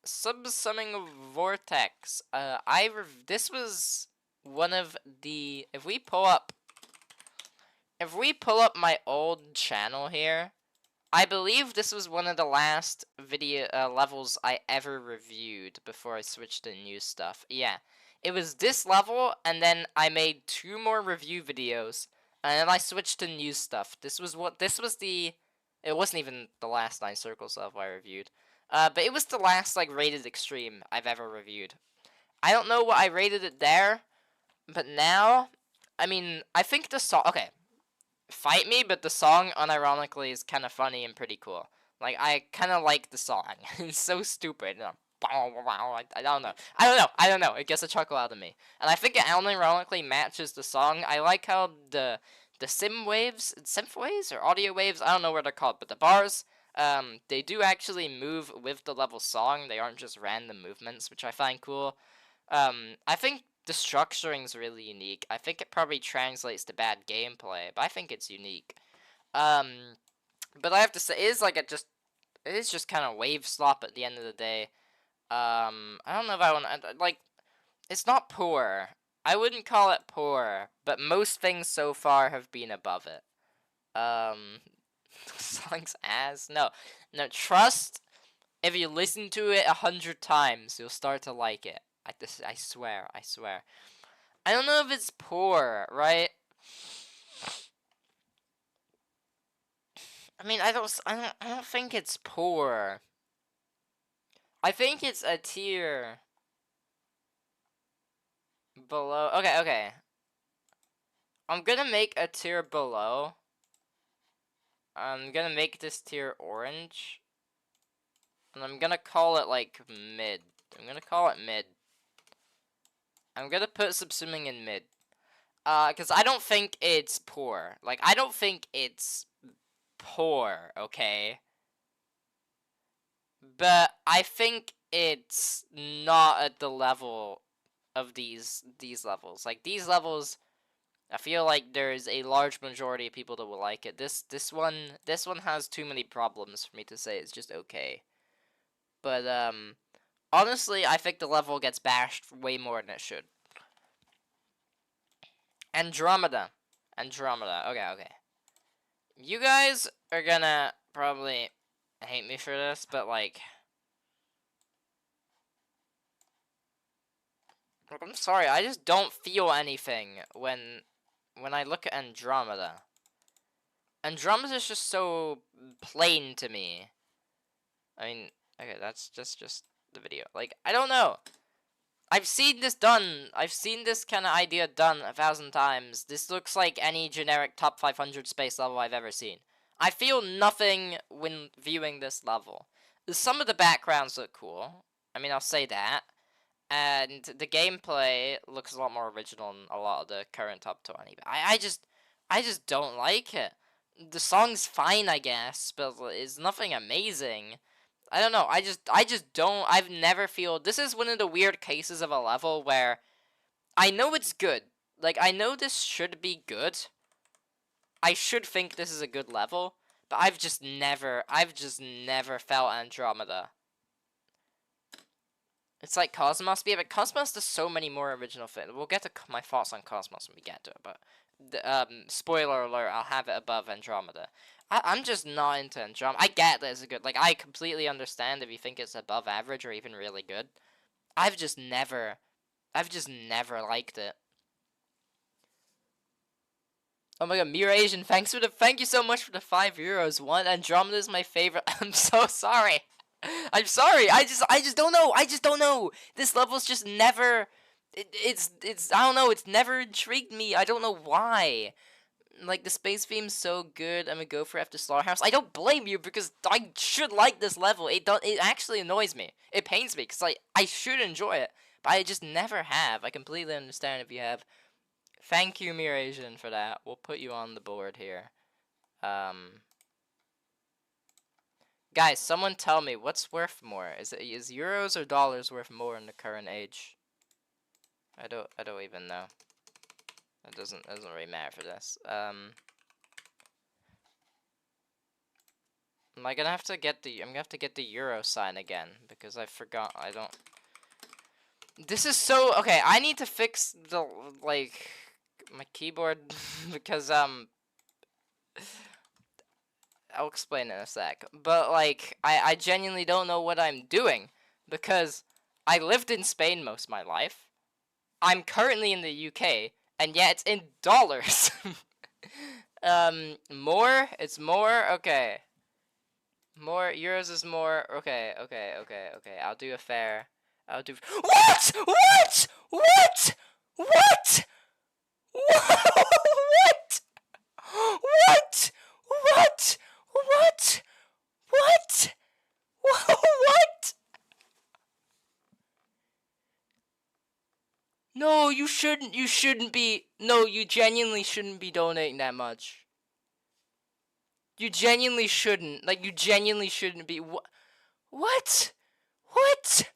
Subsuming Vortex. This was one of the if we pull up my old channel here, I believe this was one of the last video levels I ever reviewed before I switched to new stuff. Yeah, it was this level, and then I made 2 more review videos, and then I switched to new stuff. This was the. It wasn't even the last 9 Circles level I reviewed. But it was the last, like, rated extreme I've ever reviewed. I don't know what I rated it there, but now, I mean, I think the song, okay, fight me, but the song, unironically, is kind of funny and pretty cool. Like, I kind of like the song. It's so stupid. I don't know. It gets a chuckle out of me. And I think it unironically matches the song. I like how the synth waves, or audio waves, I don't know what they're called, but the bars, they do actually move with the level song. They aren't just random movements, which I find cool. I think the structuring is really unique. I think it probably translates to bad gameplay, but I think it's unique. But I have to say, it is just kind of wave slop at the end of the day. I don't know if I want to, like, it's not poor. I wouldn't call it poor, but most things so far have been above it. Song's ass. No, trust. If you listen to it 100 times, you'll start to like it. I swear. I don't know if it's poor, right? I mean, I don't think it's poor. I think it's a tier below. Okay. I'm gonna make a tier below. I'm gonna make this tier orange. And I'm gonna call it, like, mid. I'm gonna call it mid. I'm gonna put Subsuming in mid. Because I don't think it's poor. Like, I don't think it's poor, okay? But I think it's not at the level of these levels. Like, these levels, I feel like there's a large majority of people that will like it. This one has too many problems for me to say it's just okay. But honestly, I think the level gets bashed way more than it should. Andromeda. Okay. You guys are gonna probably hate me for this, but like, I'm sorry, I just don't feel anything when I look at Andromeda. Andromeda is just so plain to me. I mean, okay, that's just the video. Like, I don't know. I've seen this done. I've seen this kind of idea done 1,000 times. This looks like any generic top 500 space level I've ever seen. I feel nothing when viewing this level. Some of the backgrounds look cool. I mean, I'll say that. And the gameplay looks a lot more original than a lot of the current top 20. But I just don't like it. The song's fine, I guess, but it's nothing amazing. I don't know. I just don't. I've never feel. This is one of the weird cases of a level where I know it's good. Like, I know this should be good. I should think this is a good level, but I've just never felt Andromeda. It's like Cosmos, but Cosmos does so many more original things. We'll get to my thoughts on Cosmos when we get to it, but spoiler alert, I'll have it above Andromeda. I'm just not into Andromeda. I get that it's a good, like, I completely understand if you think it's above average or even really good. I've just never liked it. Oh my god, Mira Asian, thank you so much for the €5. Andromeda is my favorite. I'm so sorry. I'm sorry. I just don't know. I just don't know. This level's just never. It's I don't know. It's never intrigued me. I don't know why. Like, the space theme's so good. I'm gonna go for after Slaughterhouse. I don't blame you because I should like this level. It actually annoys me. It pains me because I should enjoy it, but I just never have. I completely understand if you have. Thank you, Mirasian, for that. We'll put you on the board here. Guys, someone tell me what's worth more. Is euros or dollars worth more in the current age? I don't even know. It doesn't really matter for this. I'm gonna have to get the euro sign again because I forgot. I don't. This is so okay. I need to fix the my keyboard because I'll explain in a sec. But like I genuinely don't know what I'm doing because I lived in Spain most of my life. I'm currently in the UK, and yet it's in dollars. More? It's more? Okay. More euros is more. Okay. I'll do a fair. I'll do. What? What? What? What? What? What? What? What? What? What? No, you shouldn't be. No, you genuinely shouldn't be donating that much. You genuinely shouldn't. Like, you genuinely shouldn't be. What? What? What?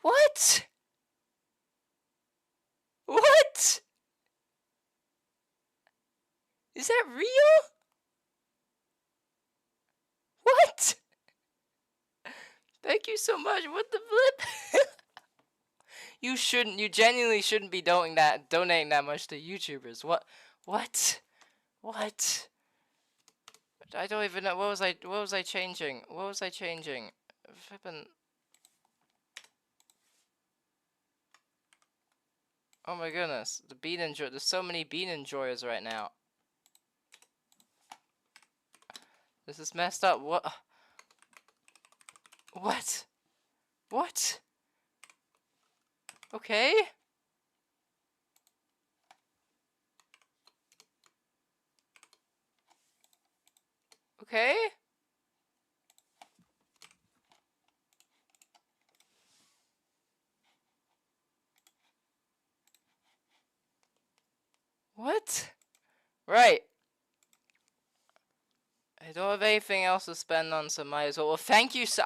What? What? Is that real? What? Thank you so much. What the flip? You genuinely shouldn't be donating that much to YouTubers. What? What? I don't even know. What was I changing? Flippin'. Oh my goodness. The bean enjoy. There's so many bean enjoyers right now. This is messed up. What? What? What? Okay. Okay. What? Right. I don't have anything else to spend on, so might as well. Well, thank you. So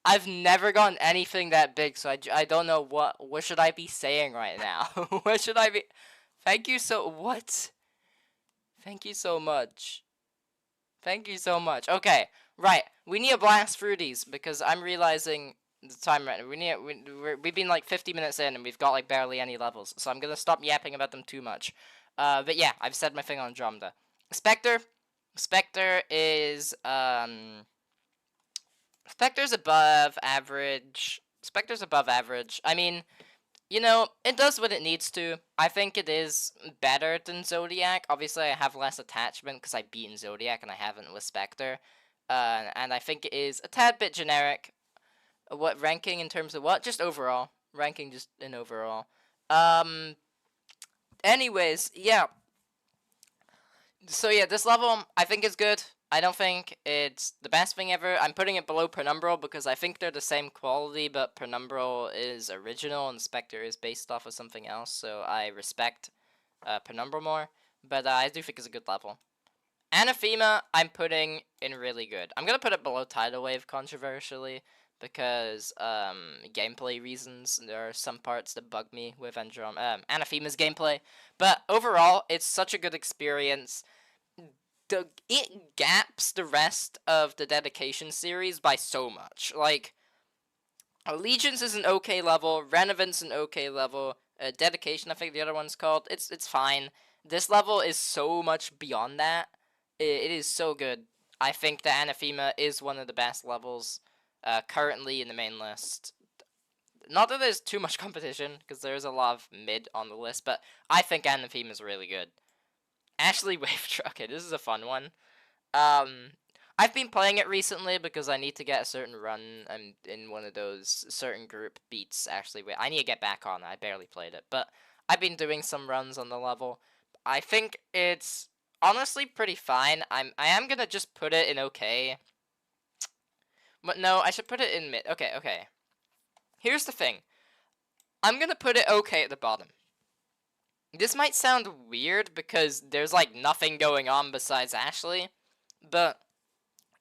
I've never gotten anything that big, so I don't know what should I be saying right now. What should I be? Thank you so what? Thank you so much. Thank you so much. Okay, right. We need to blast through these because I'm realizing the time right now. We've been like 50 minutes in and we've got like barely any levels, so I'm gonna stop yapping about them too much. But yeah, I've said my thing on Andromeda. Spectre is Spectre's above average. I mean, you know, it does what it needs to. I think it is better than Zodiac. Obviously, I have less attachment because I've beaten Zodiac and I haven't with Spectre. And I think it is a tad bit generic. What ranking in terms of what? Just overall. Ranking just in overall. Um. Anyways, yeah. So yeah, this level I think is good. I don't think it's the best thing ever. I'm putting it below Penumbral because I think they're the same quality, but Penumbral is original and Spectre is based off of something else, so I respect Penumbral more. But I do think it's a good level. Anathema, I'm putting in really good. I'm gonna put it below Tidal Wave controversially because gameplay reasons. There are some parts that bug me with Anathema's gameplay, but overall, it's such a good experience. It gaps the rest of the Dedication series by so much. Like, Allegiance is an okay level, Renovance an okay level, Dedication, I think the other one's called. It's fine. This level is so much beyond that. It is so good. I think that Anathema is one of the best levels currently in the main list. Not that there's too much competition, because there's a lot of mid on the list, but I think Anathema is really good. Ashley Wave Truck. Okay, this is a fun one. I've been playing it recently because I need to get a certain run in one of those certain group beats. Actually, I need to get back on it. I barely played it, but I've been doing some runs on the level. I think it's honestly pretty fine. I am gonna just put it in okay. But no, I should put it in mid. Okay, okay. Here's the thing. I'm gonna put it okay at the bottom. This might sound weird because there's like nothing going on besides Ashley, but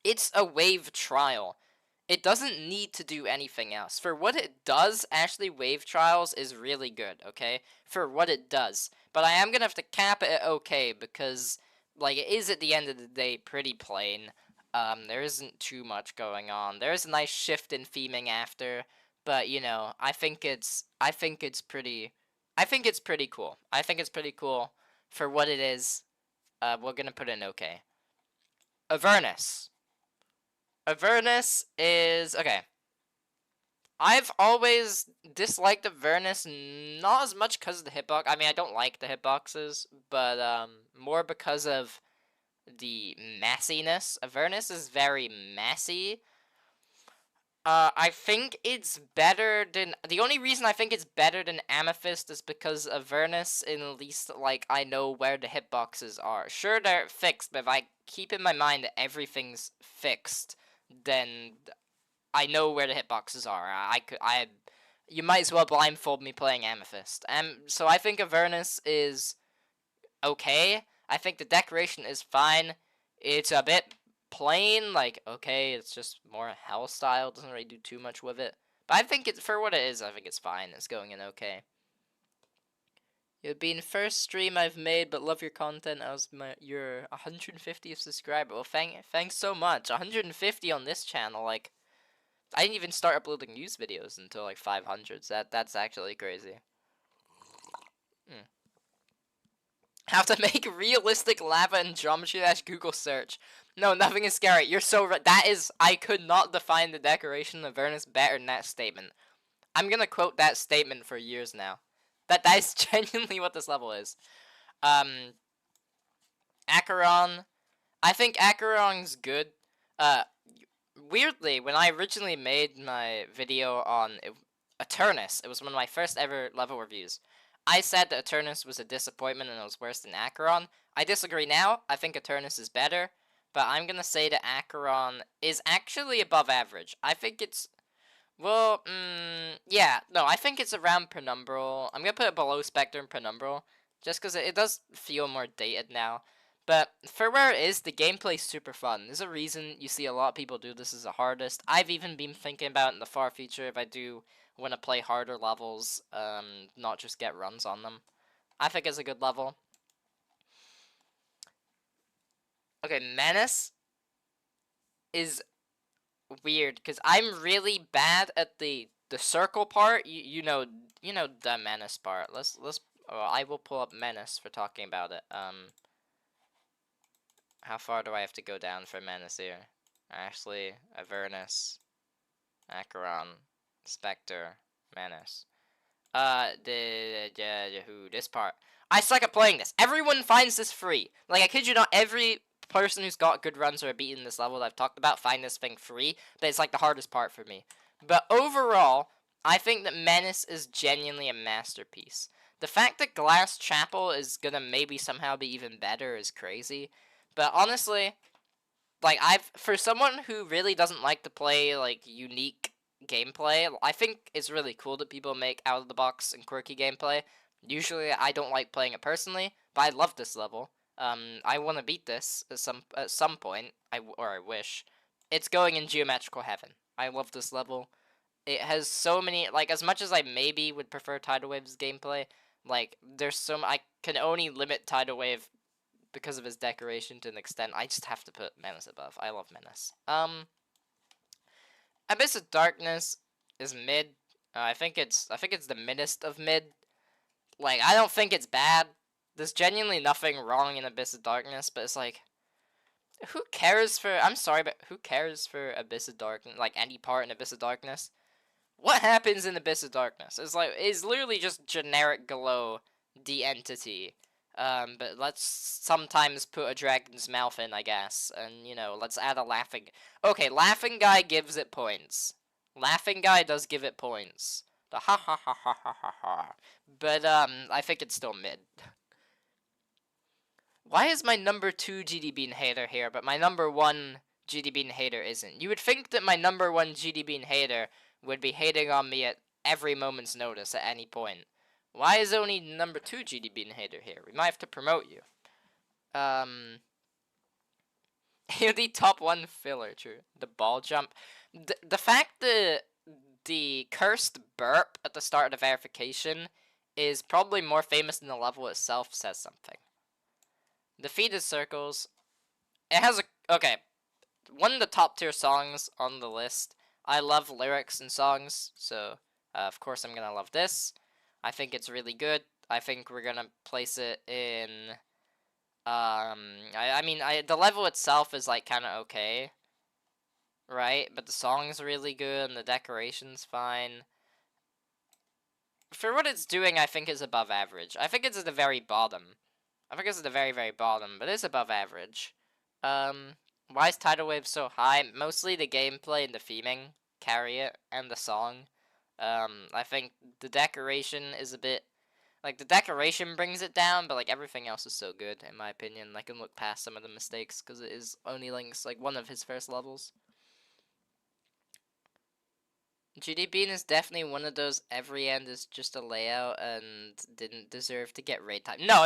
it's a wave trial. It doesn't need to do anything else. For what it does, Ashley Wave Trials is really good, okay? For what it does. But I am gonna have to cap it at okay because, like, it is at the end of the day pretty plain. There isn't too much going on. There is a nice shift in theming after, but you know, I think it's pretty cool. I think it's pretty cool for what it is. We're gonna put in okay. Avernus. Avernus is okay. I've always disliked Avernus, not as much because of the hitbox. I mean, I don't like the hitboxes, but more because of the massiness. Avernus is very massy. I think it's better than... The only reason I think it's better than Amethyst is because Avernus, at least, like, I know where the hitboxes are. Sure, they're fixed, but if I keep in my mind that everything's fixed, then I know where the hitboxes are. You might as well blindfold me playing Amethyst. So I think Avernus is okay. I think the decoration is fine. It's a bit plain, like, okay, it's just more hell style, doesn't really do too much with it. But I think it's, for what it is, I think it's fine. It's going in okay. You've been first stream I've made, but love your content. I was your 150th subscriber. Well, thanks so much. 150 on this channel, like, I didn't even start uploading news videos until like 500. So that's actually crazy. How to make realistic lava in geometry dash Google search. No, nothing is scary. You're so right. That is, I could not define the decoration of Avernus better than that statement. I'm gonna quote that statement for years now. That is genuinely what this level is. Acheron. I think Acheron's good. Weirdly, when I originally made my video on Eternus, it was one of my first ever level reviews. I said that Eternus was a disappointment and it was worse than Acheron. I disagree now. I think Eternus is better. But I'm going to say that Acheron is actually above average. I think it's... Well, yeah. No, I think it's around Penumbral. I'm going to put it below Spectre and Penumbral. Just because it does feel more dated now. But for where it is, the gameplay's super fun. There's a reason you see a lot of people do this as the hardest. I've even been thinking about in the far future if I do want to play harder levels, not just get runs on them. I think it's a good level. Okay, Menace is weird because I'm really bad at the circle part. You know the Menace part. I will pull up Menace for talking about it. How far do I have to go down for Menace here? Ashley, Avernus, Acheron, Spectre, Menace. This part. I suck at playing this. Everyone finds this free. Like, I kid you not, every person who's got good runs or beaten this level that I've talked about find this thing free, but it's like the hardest part for me. But overall, I think that Menace is genuinely a masterpiece. The fact that Glass Chapel is gonna maybe somehow be even better is crazy. But honestly, like, for someone who really doesn't like to play, like, unique gameplay, I think it's really cool that people make out-of-the-box and quirky gameplay. Usually, I don't like playing it personally, but I love this level. I want to beat this at some point, or I wish. It's going in geometrical heaven. I love this level. It has so many, like, as much as I maybe would prefer Tidal Wave's gameplay, like, I can only limit Tidal Wave because of his decoration to an extent. I just have to put Menace above. I love Menace. Abyss of Darkness is mid. I think it's the middest of mid. Like, I don't think it's bad. There's genuinely nothing wrong in Abyss of Darkness, but it's like, who cares for? I'm sorry, but who cares for Abyss of Darkness? Like, any part in Abyss of Darkness? What happens in Abyss of Darkness? It's literally just generic glow, the entity. But let's sometimes put a dragon's mouth in, I guess. And, you know, let's add a laughing... Okay, laughing guy gives it points. Laughing guy does give it points. The ha ha ha ha ha ha ha. But, I think it's still mid. Why is my number 2 GD Bean hater here, but my number 1 GD Bean hater isn't? You would think that my number 1 GD Bean hater would be hating on me at every moment's notice at any point. Why is only number 2 GD Bean hater here? We might have to promote you. You're the top 1 filler, true. The ball jump. The fact that the cursed burp at the start of the verification is probably more famous than the level itself says something. Defeated Circles. It has okay, one of the top tier songs on the list. I love lyrics and songs, so of course I'm gonna love this. I think it's really good. I think we're gonna place it in. I mean, the level itself is like kind of okay, right? But the song's really good and the decoration's fine. For what it's doing, I think it's above average. I think it's at the very bottom. I think it's at the very, very bottom, but it's above average. Why is Tidal Wave so high? Mostly the gameplay and the theming carry it, and the song. I think the decoration is a bit... Like, the decoration brings it down, but, like, everything else is so good, in my opinion. I can look past some of the mistakes, because it is only Link's, like, one of his first levels. GD Bean is definitely one of those every end is just a layout and didn't deserve to get raid time. No.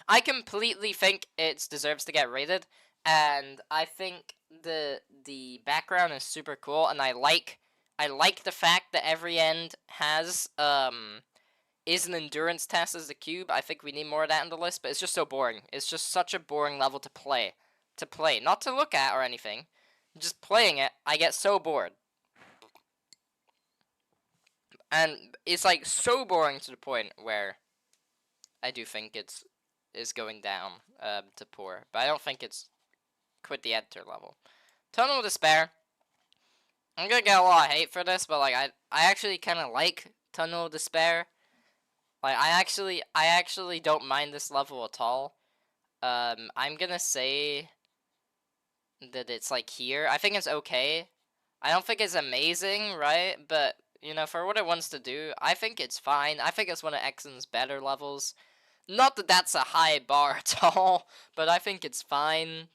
I completely think it deserves to get rated, and I think the background is super cool, and I like the fact that every end has is an endurance test as a cube. I think we need more of that on the list, but it's just so boring. It's just such a boring level to play. Not to look at or anything. Just playing it, I get so bored. And it's like so boring to the point where I do think it's going down to poor. But I don't think it's quit the editor level. Tunnel of Despair. I'm gonna get a lot of hate for this, but like I actually kind of like Tunnel of Despair. Like I actually don't mind this level at all. I'm gonna say that it's like here. I think it's okay. I don't think it's amazing, right? But you know, for what it wants to do, I think it's fine. I think it's one of Exon's better levels. Not that that's a high bar at all, but I think it's fine.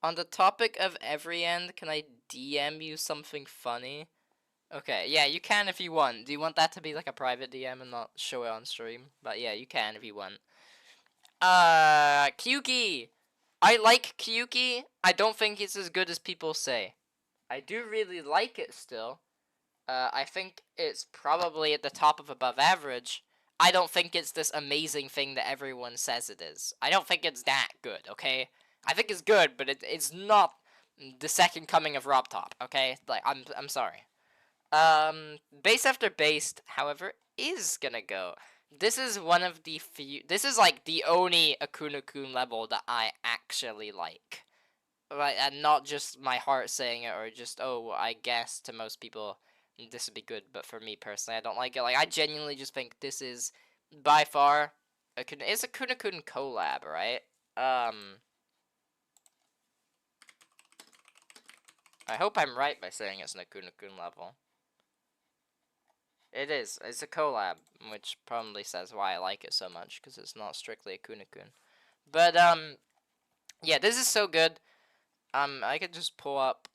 On the topic of every end, can I DM you something funny? Okay, yeah, you can if you want. Do you want that to be like a private DM and not show it on stream? But yeah, you can if you want. Kyuki! I like Kyuki. I don't think it's as good as people say. I do really like it still. I think it's probably at the top of above average. I don't think it's this amazing thing that everyone says it is. I don't think it's that good, okay? I think it's good, but it's not the second coming of Rob Top, okay? Like, I'm sorry. Base after Based, however, is gonna go. This is one of the few... This is, like, the only Akuna-kun level that I actually like. Like, and not just my heart saying it, or just, oh, I guess to most people this would be good, but for me personally, I don't like it. Like, I genuinely just think this is, by far, it's a Akuna-kun collab, right? I hope I'm right by saying it's an Akuna-kun level. It is. It's a collab, which probably says why I like it so much, because it's not strictly Akuna-kun. But, yeah, this is so good. I could just pull up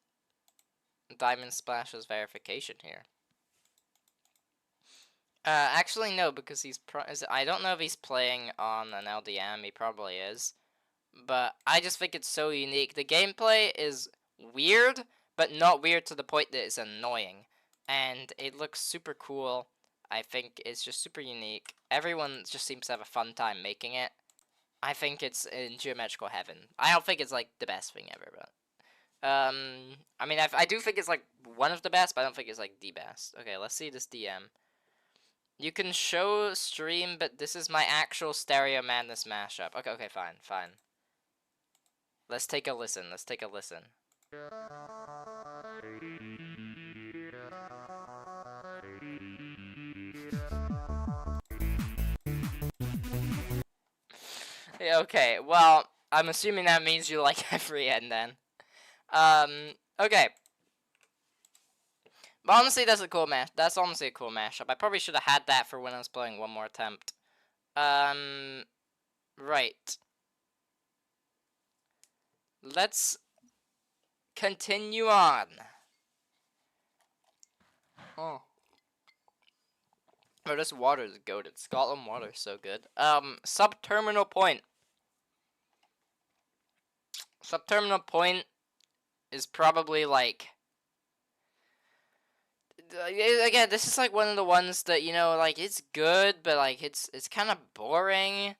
Diamond Splash's verification here. Actually, no, because he's I don't know if he's playing on an LDM. He probably is. But I just think it's so unique. The gameplay is weird, but not weird to the point that it's annoying. And it looks super cool. I think it's just super unique. Everyone just seems to have a fun time making it. I think it's in geometrical heaven. I don't think it's like the best thing ever, but I mean, I do think it's like one of the best, but I don't think it's like the best. Okay, let's see this DM. You can show stream, but this is my actual Stereo Madness mashup. Okay, fine. Let's take a listen. Yeah, okay, well, I'm assuming that means you like every end then. Okay. But honestly, that's a cool mash. That's honestly a cool mashup. I probably should have had that for when I was playing One More Attempt. Right. Let's continue on. Oh. Oh, this water is goated. Scotland water is so good. Subterminal Point. Subterminal Point is probably like... Again, this is like one of the ones that, you know, like, it's good, but like, it's kind of boring.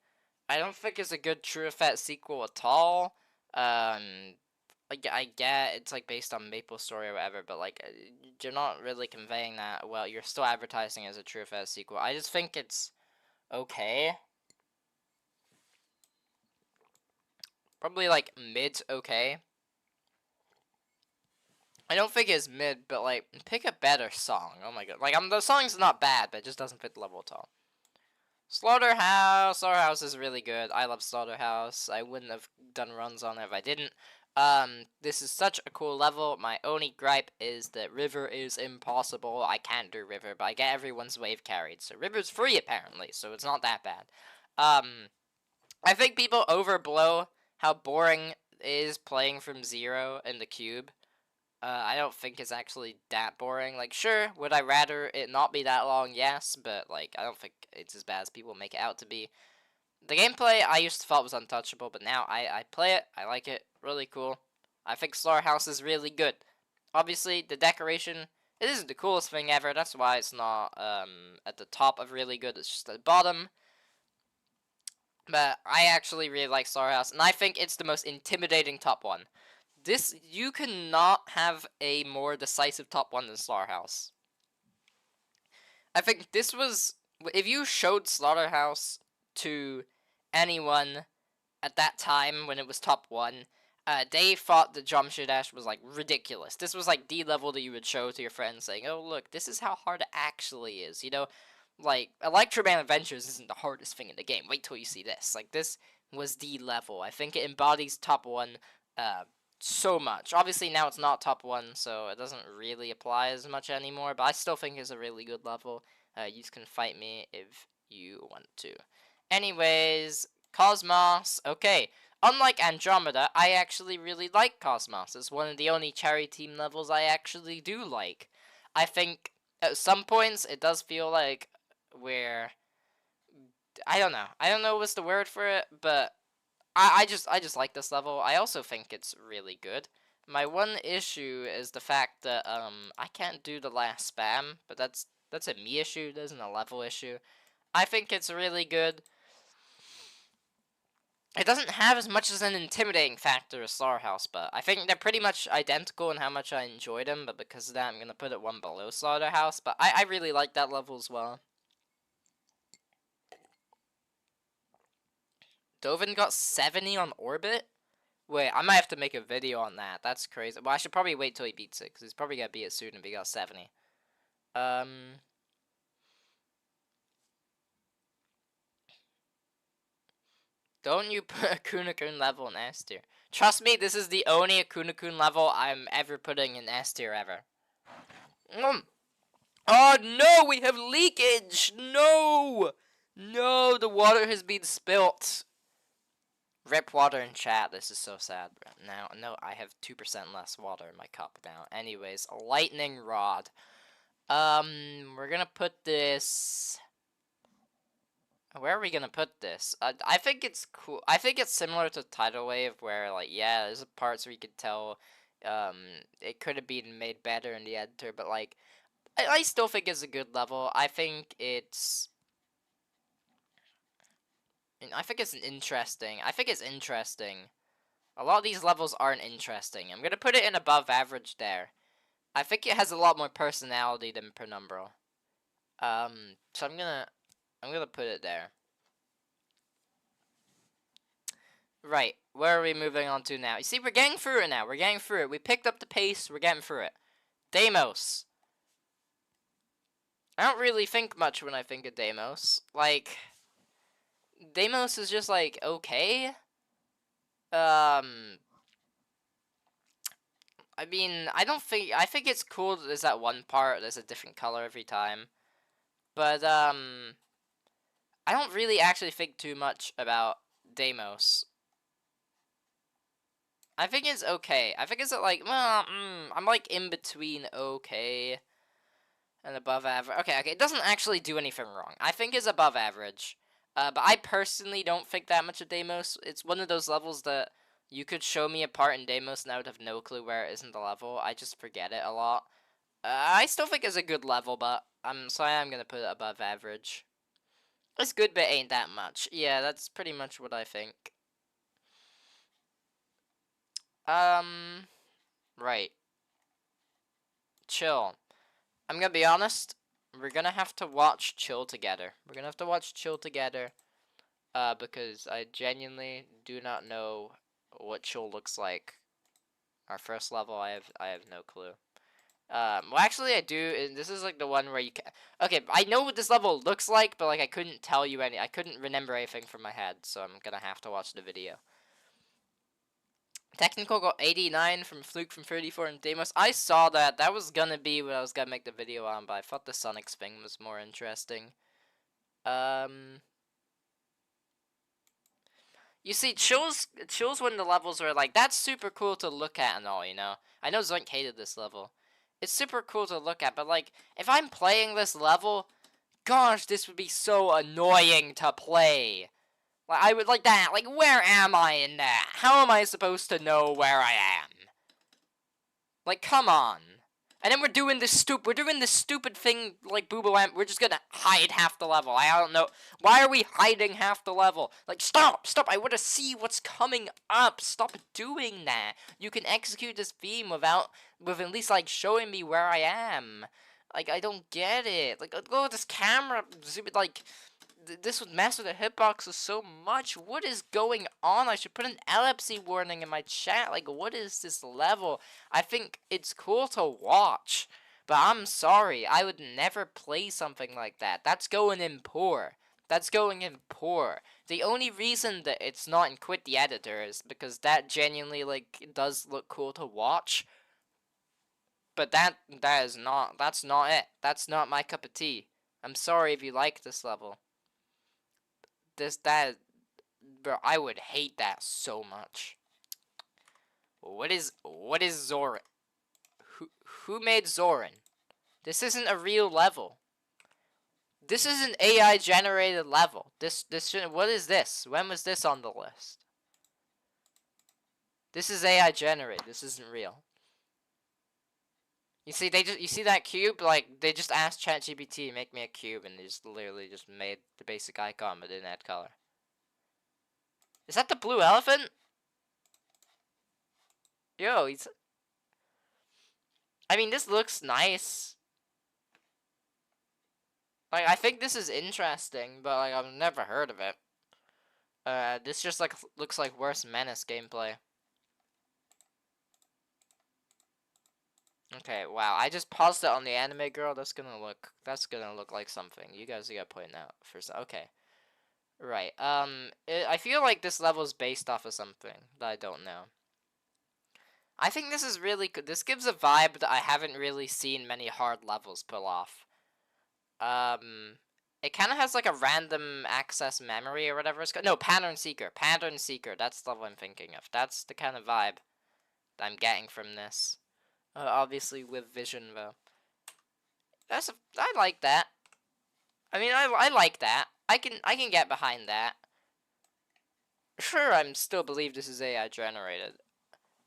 I don't think it's a good True Effect sequel at all. I get it's like based on Maple Story or whatever, but like, you're not really conveying that well. You're still advertising as a True Effect sequel. I just think it's okay. Probably like mid okay. I don't think it's mid, but like, pick a better song. Oh my god. Like, the song's not bad, but it just doesn't fit the level at all. Slaughterhouse is really good. I love Slaughterhouse. I wouldn't have done runs on it if I didn't. This is such a cool level. My only gripe is that River is impossible. I can't do River, but I get everyone's wave carried. So River's free, apparently, so it's not that bad. I think people overblow how boring it is playing from zero in the cube. I don't think it's actually that boring. Like, sure, would I rather it not be that long? Yes, but, like, I don't think it's as bad as people make it out to be. The gameplay I used to thought was untouchable, but now I play it. I like it. Really cool. I think Slaughterhouse is really good. Obviously, the decoration, it isn't the coolest thing ever. That's why it's not at the top of really good. It's just at the bottom. But I actually really like Slaughterhouse, and I think it's the most intimidating top one. You cannot have a more decisive top one than Slaughterhouse. I think this was, if you showed Slaughterhouse to anyone at that time when it was top one, they thought the Jump Shit Dash was like ridiculous. This was like the level that you would show to your friends, saying, "Oh look, this is how hard it actually is." You know, like Electroman Adventures isn't the hardest thing in the game. Wait till you see this. Like, this was the level. I think it embodies top one so much. Obviously now it's not top one, so it doesn't really apply as much anymore, but I still think it's a really good level. You can fight me if you want to. Anyways, Cosmos. Okay, unlike Andromeda, I actually really like Cosmos. It's one of the only cherry team levels I actually do like. I think at some points it does feel like where, I don't know what's the word for it, but I just like this level. I also think it's really good. My one issue is the fact that I can't do the last spam, but that's a me issue, that isn't a level issue. I think it's really good. It doesn't have as much as an intimidating factor as Slaughterhouse, but I think they're pretty much identical in how much I enjoyed them, but because of that I'm gonna put it one below Slaughterhouse, but I really like that level as well. Dovin got 70 on Orbit? Wait, I might have to make a video on that. That's crazy. Well, I should probably wait till he beats it, because he's probably going to beat it soon if he got 70. Don't you put a Kunakun level in S tier? Trust me, this is the only Akuna-kun level I'm ever putting in S tier ever. Oh no, we have leakage! No! No, the water has been spilt. Rip water in chat, this is so sad. Now, no, I have 2% less water in my cup now. Anyways, a lightning rod. We're gonna put this... Where are we gonna put this? I think it's cool. I think it's similar to Tidal Wave, where, like, yeah, there's parts where you could tell, it could have been made better in the editor, but, like, I still think it's a good level. I think it's interesting. I think it's interesting. A lot of these levels aren't interesting. I'm gonna put it in above average there. I think it has a lot more personality than Penumbral. So I'm gonna put it there. Right, where are we moving on to now? You see, we're getting through it now. We're getting through it. We picked up the pace. We're getting through it. Deimos. I don't really think much when I think of Deimos. Like, Deimos is just, like, okay. I mean, I think it's cool that there's that one part that's a different color every time. But, I don't really actually think too much about Deimos. I think it's okay. I think it's like, well, I'm like in between okay and above average. Okay, it doesn't actually do anything wrong. I think it's above average. But I personally don't think that much of Deimos. It's one of those levels that you could show me a part in Deimos and I would have no clue where it is in the level. I just forget it a lot. I still think it's a good level, but I'm gonna put it above average. It's good, but ain't that much. Yeah, that's pretty much what I think. Right. Chill. I'm gonna be honest. We're gonna have to watch Chill together. We're gonna have to watch Chill together. Because I genuinely do not know what Chill looks like. Our first level, I have no clue. Well, actually, I do. And this is like the one where you can. Okay, I know what this level looks like, but like I couldn't tell you any. I couldn't remember anything from my head, so I'm gonna have to watch the video. Technical got 89 from Fluke from 34 and Deimos. I saw that. That was gonna be what I was gonna make the video on, but I thought the Sonic thing was more interesting. You see, Chill's one of the levels where, like, that's super cool to look at and all, you know? I know Zoink hated this level. It's super cool to look at, but, like, if I'm playing this level, gosh, this would be so annoying to play. Like, I would like that. Like, where am I in that? How am I supposed to know where I am? Like, come on. And then we're doing this stupid thing like Boobawamba. We're just gonna hide half the level. I don't know. Why are we hiding half the level? Like, stop! I want to see what's coming up. Stop doing that. You can execute this theme with at least, like, showing me where I am. Like, I don't get it. Like, look at this camera. Like, this would mess with the hitboxes so much. What is going on? I should put an epilepsy warning in my chat. Like, what is this level? I think it's cool to watch, but I'm sorry. I would never play something like that. That's going in poor. That's going in poor. The only reason that it's not in Quit the Editor is because that genuinely, like, does look cool to watch. But that's not it. That's not my cup of tea. I'm sorry if you like this level. Bro, I would hate that so much. What is Zoran? Who made Zoran? This isn't a real level. This is an AI generated level. This shouldn't. What is this? When was this on the list? This is AI generated. This isn't real. You see, you see that cube? Like, they just asked ChatGPT make me a cube, and they just literally just made the basic icon, but didn't add color. Is that the blue elephant? Yo, he's... I mean, this looks nice. Like, I think this is interesting, but, like, I've never heard of it. This just, like, looks like worse Menace gameplay. Okay, wow, I just paused it on the anime girl. That's gonna look like something. You guys gotta point out first. Okay. Right, I feel like this level is based off of something that I don't know. I think this is really good. This gives a vibe that I haven't really seen many hard levels pull off. It kind of has like a random access memory or whatever it's called. No, Pattern Seeker. Pattern Seeker. That's the one I'm thinking of. That's the kind of vibe that I'm getting from this. Obviously with vision though. I like that. I mean, I like that. I can get behind that. Sure, I'm still believe this is AI generated.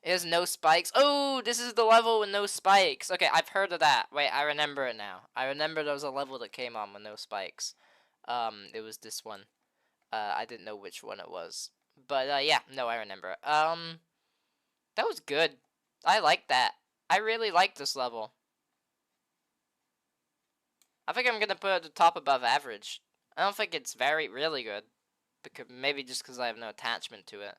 It has no spikes. Oh, this is the level with no spikes. Okay, I've heard of that. Wait, I remember it now. I remember there was a level that came on with no spikes. It was this one. I didn't know which one it was. But, yeah, no, I remember it. That was good. I like that. I really like this level. I think I'm gonna put it at the top above average. I don't think it's really good. Because maybe just because I have no attachment to it.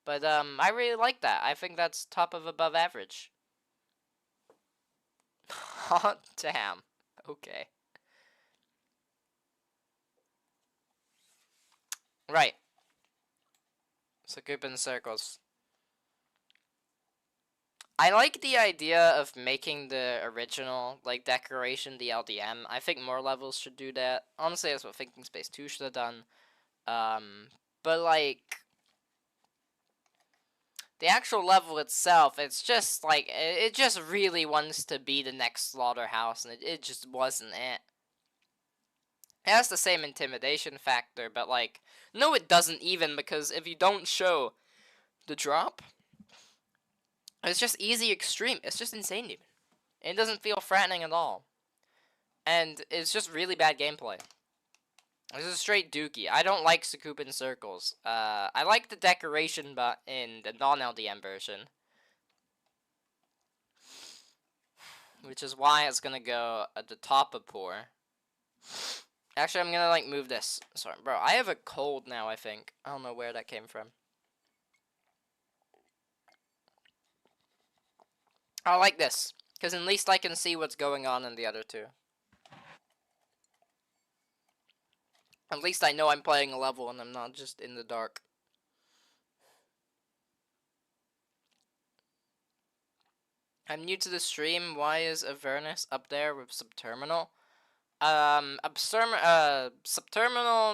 But, I really like that. I think that's top of above average. Hot damn. Okay. Right. So group in circles. I like the idea of making the original, like, decoration the LDM. I think more levels should do that. Honestly, that's what Thinking Space 2 should have done. But, like, the actual level itself, it's just, like, it just really wants to be the next Slaughterhouse, and it just wasn't it. It has the same intimidation factor, but, like, no, it doesn't even, because if you don't show the drop, it's just easy extreme. It's just insane, even. It doesn't feel threatening at all. And it's just really bad gameplay. This is straight dookie. I don't like Sakupin circles. I like the decoration, but in the non-LDM version. Which is why it's gonna go at the top of poor. Actually, I'm gonna, like, move this. Sorry, bro. I have a cold now, I think. I don't know where that came from. I like this. Because at least I can see what's going on in the other two. At least I know I'm playing a level and I'm not just in the dark. I'm new to the stream. Why is Avernus up there with Subterminal? Subterminal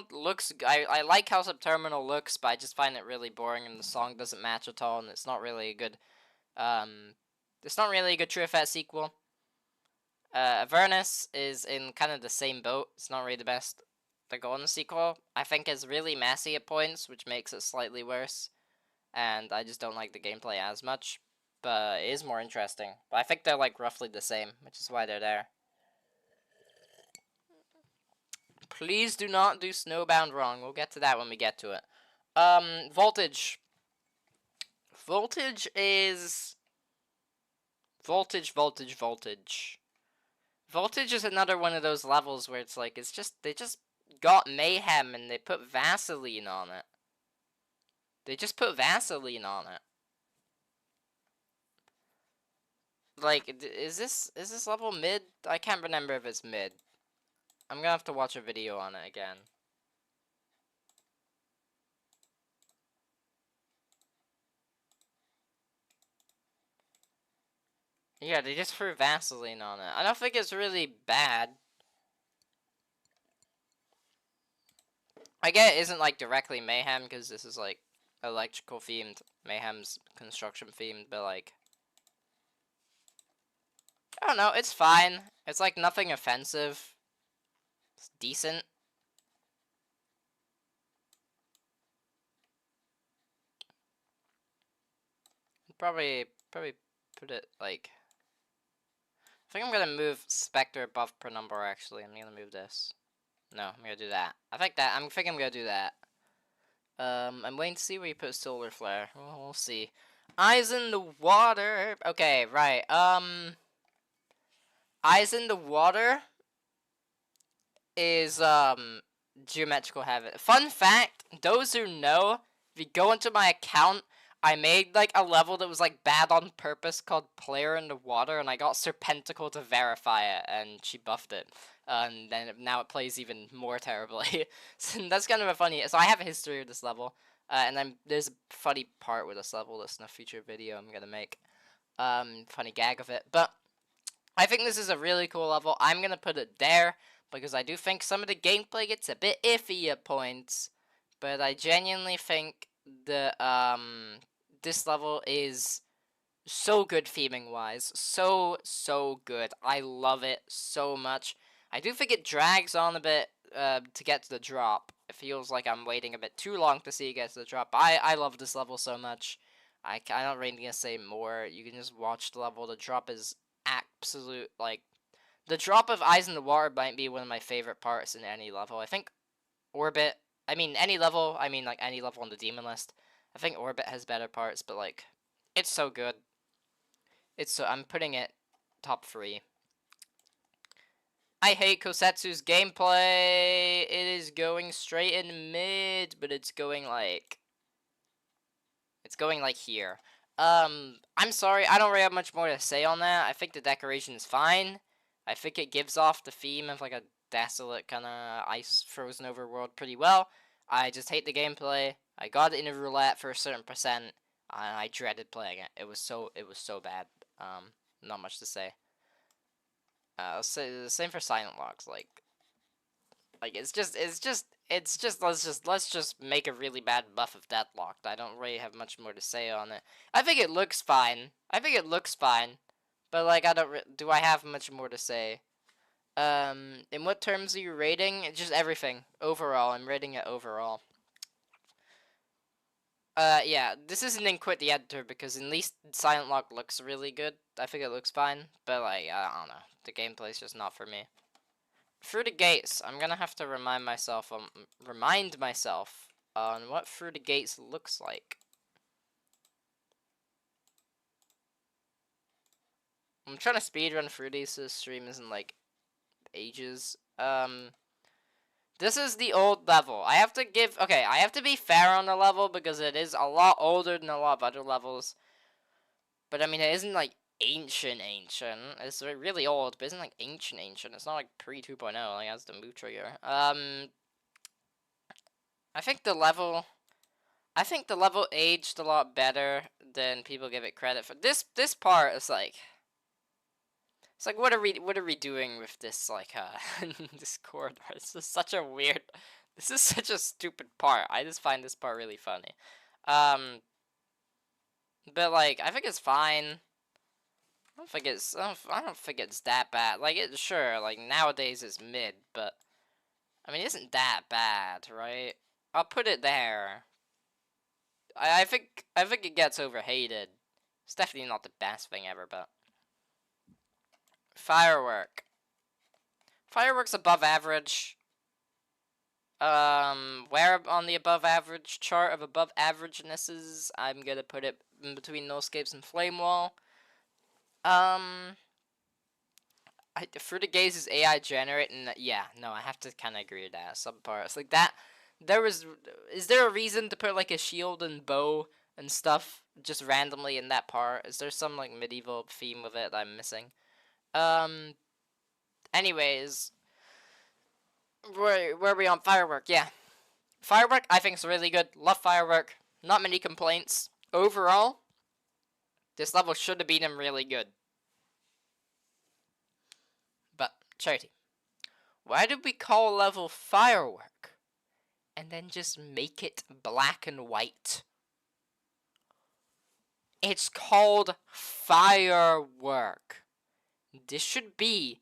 looks... I like how Subterminal looks, but I just find it really boring and the song doesn't match at all and it's not really a good... it's not really a good True Fat sequel. Avernus is in kind of the same boat. It's not really the best. The Golden sequel, I think, is really messy at points, which makes it slightly worse. And I just don't like the gameplay as much. But it is more interesting. But I think they're, like, roughly the same, which is why they're there. Please do not do Snowbound wrong. We'll get to that when we get to it. Voltage. Voltage is... Voltage. Voltage is another one of those levels where it's like, they just got Mayhem and they put Vaseline on it. They just put Vaseline on it. Like, is this level mid? I can't remember if it's mid. I'm gonna have to watch a video on it again. Yeah, they just threw Vaseline on it. I don't think it's really bad. I get it isn't, like, directly Mayhem, because this is, like, electrical themed. Mayhem's construction themed, but, like... I don't know, it's fine. It's, like, nothing offensive. It's decent. Probably put it, like... I think I'm gonna move Spectre above Penumbral, actually. I'm gonna move this. No, I'm gonna do that. I think I'm gonna do that. I'm waiting to see where you put Solar Flare. We'll see. Eyes in the water. Okay, right. Eyes in the water is, geometrical heaven. Fun fact, those who know, if you go into my account, I made, like, a level that was, like, bad on purpose called Player in the Water, and I got Serpenticle to verify it, and she buffed it. And then now it plays even more terribly. So that's kind of a funny... So I have a history of this level, and there's a funny part with this level that's in a future video I'm gonna make. funny gag of it. But I think this is a really cool level. I'm gonna put it there because I do think some of the gameplay gets a bit iffy at points, but I genuinely think the this level is so good theming wise, so good. I love it so much. I do think it drags on a bit to get to the drop. It feels like I'm waiting a bit too long to see it get to the drop. But I love this level so much. I'm not really gonna say more. You can just watch the level. The drop is absolute, like, the drop of Eyes in the Water might be one of my favorite parts in any level. I think Orbit, I mean any level, like any level on the demon list. I think Orbit has better parts, but like, it's so good. I'm putting it top 3. I hate Kosetsu's gameplay. It is going straight in mid, but it's going like here. I'm sorry, I don't really have much more to say on that. I think the decoration is fine. I think it gives off the theme of like a desolate kind of ice frozen over world pretty well. I just hate the gameplay. I got it in a roulette for a certain percent, and I dreaded playing it. It was so bad. Not much to say. I'll say the same for Silent Logs. Like let's just make a really bad buff of Deadlocked. I don't really have much more to say on it. I think it looks fine. But like do I have much more to say? In what terms are you rating? Just everything overall. I'm rating it overall. Yeah, this isn't in Quit the Editor because at least Silent Lock looks really good. I think it looks fine, but like, I don't know. The gameplay's just not for me. Through the Gates, I'm gonna have to remind myself on what Through the Gates looks like. I'm trying to speedrun through these so the stream isn't like ages. This is the old level. I have to be fair on the level because it is a lot older than a lot of other levels. But I mean, it isn't like ancient. It's really old, but it isn't like ancient. It's not like pre 2.0, like as the move trigger. I think the level aged a lot better than people give it credit for. This part is like, it's like, what are we doing with this, like, this corridor? This is such a stupid part. I just find this part really funny. But like, I think it's fine. I don't think it's that bad. Like, sure, like nowadays it's mid, but I mean, it isn't that bad, right? I'll put it there. I think it gets overhated. It's definitely not the best thing ever, but Firework's above average. Where on the above average chart of above averagenesses, I'm gonna put it in between Nullscapes and Flame Wall. Through the Gaze is AI generated, and yeah, no, I have to kind of agree with that. Some parts like that. Is there a reason to put like a shield and bow and stuff just randomly in that part? Is there some like medieval theme with it that I'm missing? Anyways, where are we on Firework? Yeah, Firework I think is really good. Love Firework. Not many complaints overall. This level should have been really good. But Charity, why did we call level Firework and then just make it black and white? It's called Firework. This should be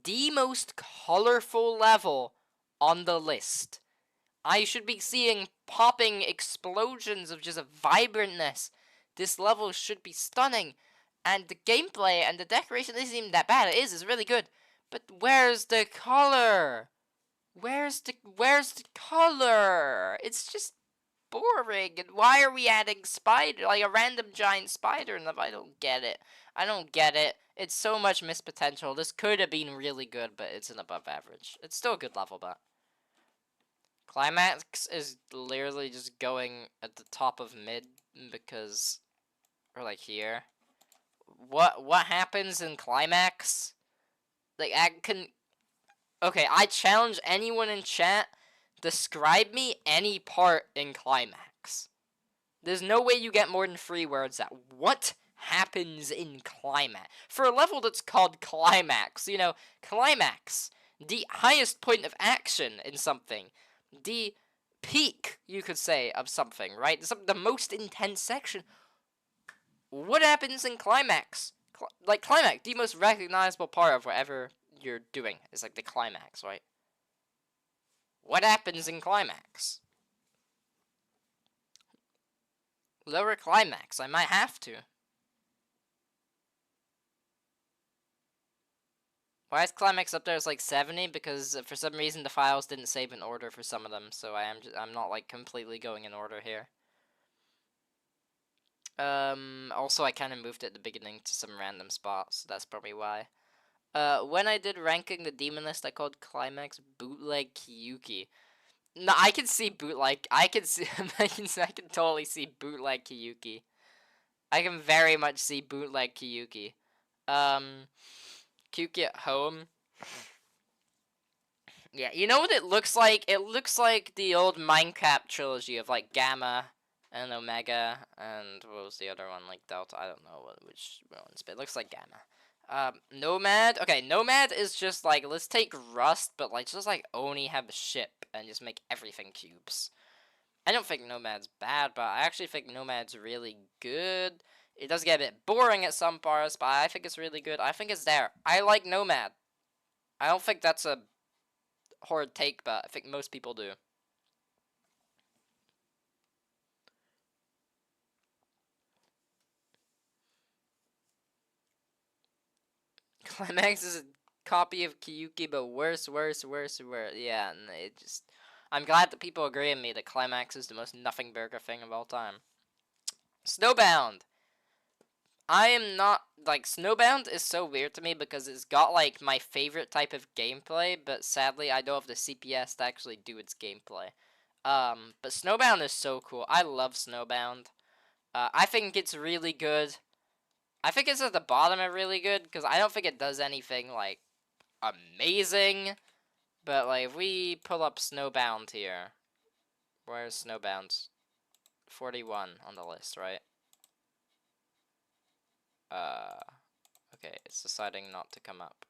the most colorful level on the list. I should be seeing popping explosions of just a vibrantness. This level should be stunning. And the gameplay and the decoration isn't even that bad. It's really good. But where's the color? Where's the color? It's just boring. And why are we adding spider, like a random giant spider in the? I don't get it. It's so much missed potential. This could have been really good, but it's an above average. It's still a good level, but Climax is literally just going at the top of mid because, or like here. What happens in Climax? Like, I challenge anyone in chat, describe me any part in Climax. There's no way you get more than 3 words out. What happens in Climax. For a level that's called Climax, you know, Climax, the highest point of action in something, the peak, you could say, of something, right? The most intense section. What happens in Climax? Like, Climax, the most recognizable part of whatever you're doing is, like, the climax, right? What happens in Climax? Lower Climax, I might have to. Why is Climax up there as like 70? Because for some reason the files didn't save in order for some of them, so I'm not like completely going in order here. Also I kind of moved at the beginning to some random spots, so that's probably why. When I did ranking the demon list, I called Climax Bootleg Kiyuki. No, I can see bootleg. I can see. I can totally see bootleg Kiyuki. I can very much see bootleg Kiyuki. Kiyuki at home. Yeah, you know what it looks like? It looks like the old Minecraft trilogy of like Gamma and Omega and what was the other one, like Delta? I don't know which ones, but it looks like Gamma. Nomad. Okay, Nomad is just like, let's take Rust, but like just like only have a ship and just make everything cubes. I don't think Nomad's bad, but I actually think Nomad's really good. It does get a bit boring at some parts, but I think it's really good. I think it's there. I like Nomad. I don't think that's a hard take, but I think most people do. Climax is a copy of Kiyuki, but worse. Yeah, and it just... I'm glad that people agree with me that Climax is the most nothing burger thing of all time. Snowbound! I am not... Like, Snowbound is so weird to me because it's got, like, my favorite type of gameplay, but sadly I don't have the CPS to actually do its gameplay. But Snowbound is so cool. I love Snowbound. I think it's really good. I think it's at the bottom of really good, because I don't think it does anything, like, amazing. But, like, if we pull up Snowbound here. Where's Snowbound? 41 on the list, right? Okay, it's deciding not to come up.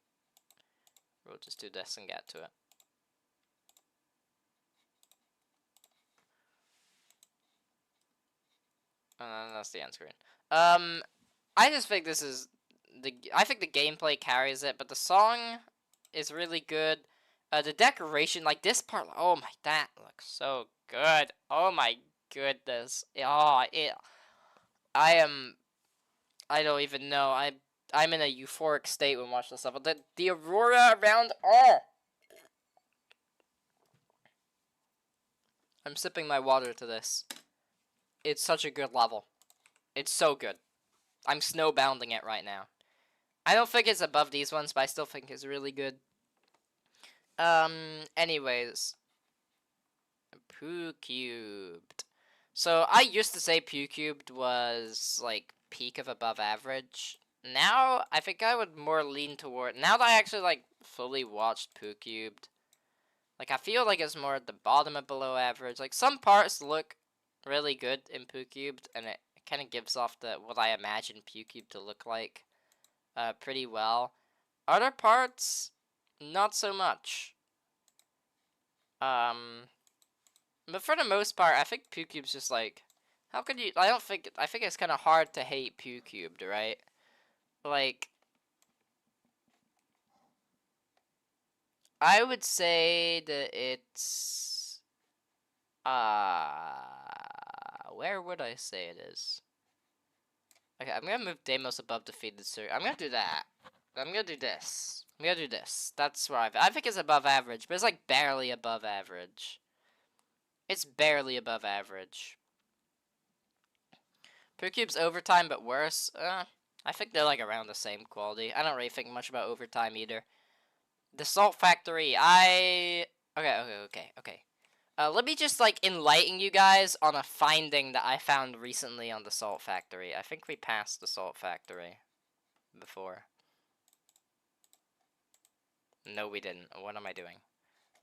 We'll just do this and get to it. That's the end screen. I just think this is I think the gameplay carries it, but the song is really good. The decoration, like this part, oh my, that looks so good. Oh my goodness. I don't even know. I'm in a euphoric state when watching this level. The aurora around, I'm sipping my water to this. It's such a good level. It's so good. I'm snowbounding it right now. I don't think it's above these ones, but I still think it's really good. Anyways. Poo Cubed. So, I used to say Poo Cubed was, like, peak of above average. Now, I think I would more lean toward... Now that I actually, like, fully watched Poo Cubed, like, I feel like it's more at the bottom of below average. Like, some parts look really good in Poo Cubed, and it kind of gives off what I imagine Poo Cubed to look like pretty well. Other parts, not so much. But for the most part, I think Poo Cube's just like, how could you? I think it's kind of hard to hate Poo Cubed, right? Like, I would say that it's where would I say it is? Okay, I'm gonna move Deimos above Defeated Sir. I'm gonna do that. I'm gonna do this. I'm gonna do this. That's where I think it's above average, but it's like barely above average. It's barely above average. Poo Cube's overtime, but worse. I think they're like around the same quality. I don't really think much about overtime either. The Salt Factory, Okay. Let me just, like, enlighten you guys on a finding that I found recently on the Salt Factory. I think we passed the Salt Factory before. No, we didn't. What am I doing?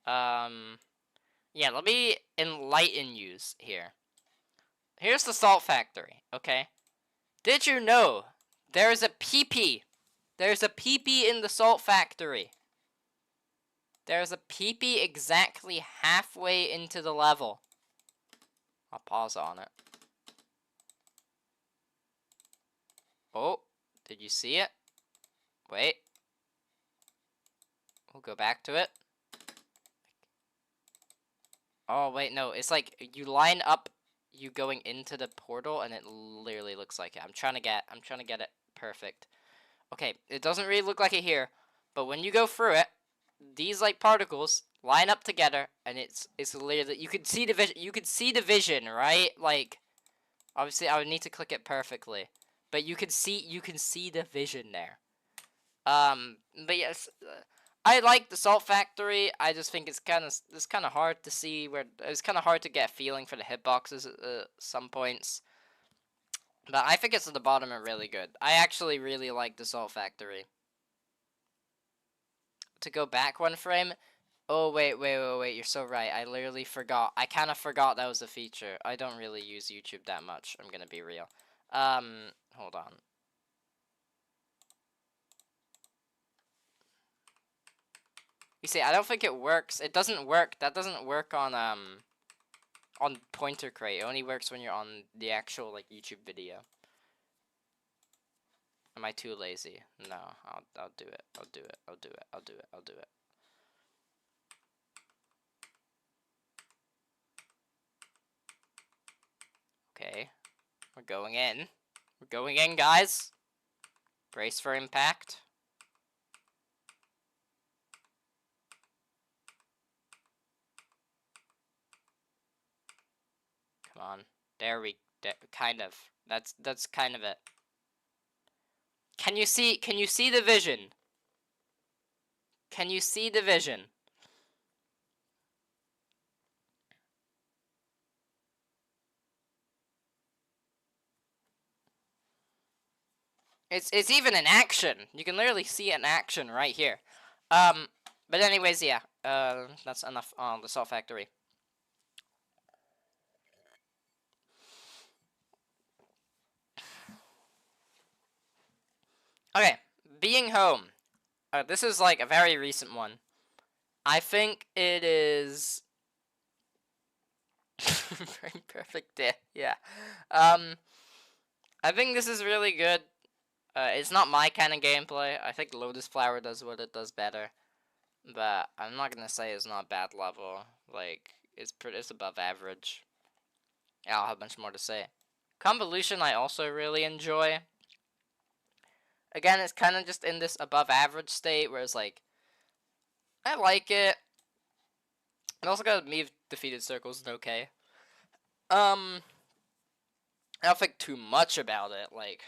Yeah, let me enlighten yous here. Here's the Salt Factory, okay? Did you know There's a pee-pee. There's a pee-pee in the salt factory. There's a pee-pee exactly halfway into the level. I'll pause on it. Oh, did you see it? Wait. We'll go back to it. Oh, wait, no. It's like you line up you going into the portal and it literally looks like it. I'm trying to get it perfect. Okay, it doesn't really look like it here, but when you go through it, these like particles line up together and it's literally you could see the vision, right? Like obviously I would need to click it perfectly, but you can see the vision there. But yes, I like the salt factory. I just think it's kind of hard to see where it's kind of hard to get a feeling for the hitboxes at some points. But I think it's at the bottom are really good. I actually really like the salt factory. To go back one frame. Oh wait, you're so right. I literally forgot. I kind of forgot that was a feature. I don't really use YouTube that much. I'm gonna be real. Hold on. You see, I don't think it works. It doesn't work. That doesn't work on Pointer Crate. It only works when you're on the actual like YouTube video. Am I too lazy? No, I'll do it. I'll do it. I'll do it. I'll do it. I'll do it. Okay. We're going in. We're going in, guys. Brace for impact. Come on. There we kind of. That's kind of it. Can you see the vision? Can you see the vision? It's even in action. You can literally see it in action right here. But anyways, yeah. That's enough on the salt factory. Okay, being home. This is like a very recent one. I think it is very perfect day. Yeah. I think this is really good. It's not my kind of gameplay. I think Lotus Flower does what it does better. But I'm not gonna say it's not a bad level. Like, it's above average. Yeah, I'll have much more to say. Convolution I also really enjoy. Again, it's kind of just in this above average state where it's like, I like it. It also got me defeated circles and okay. I don't think too much about it. Like,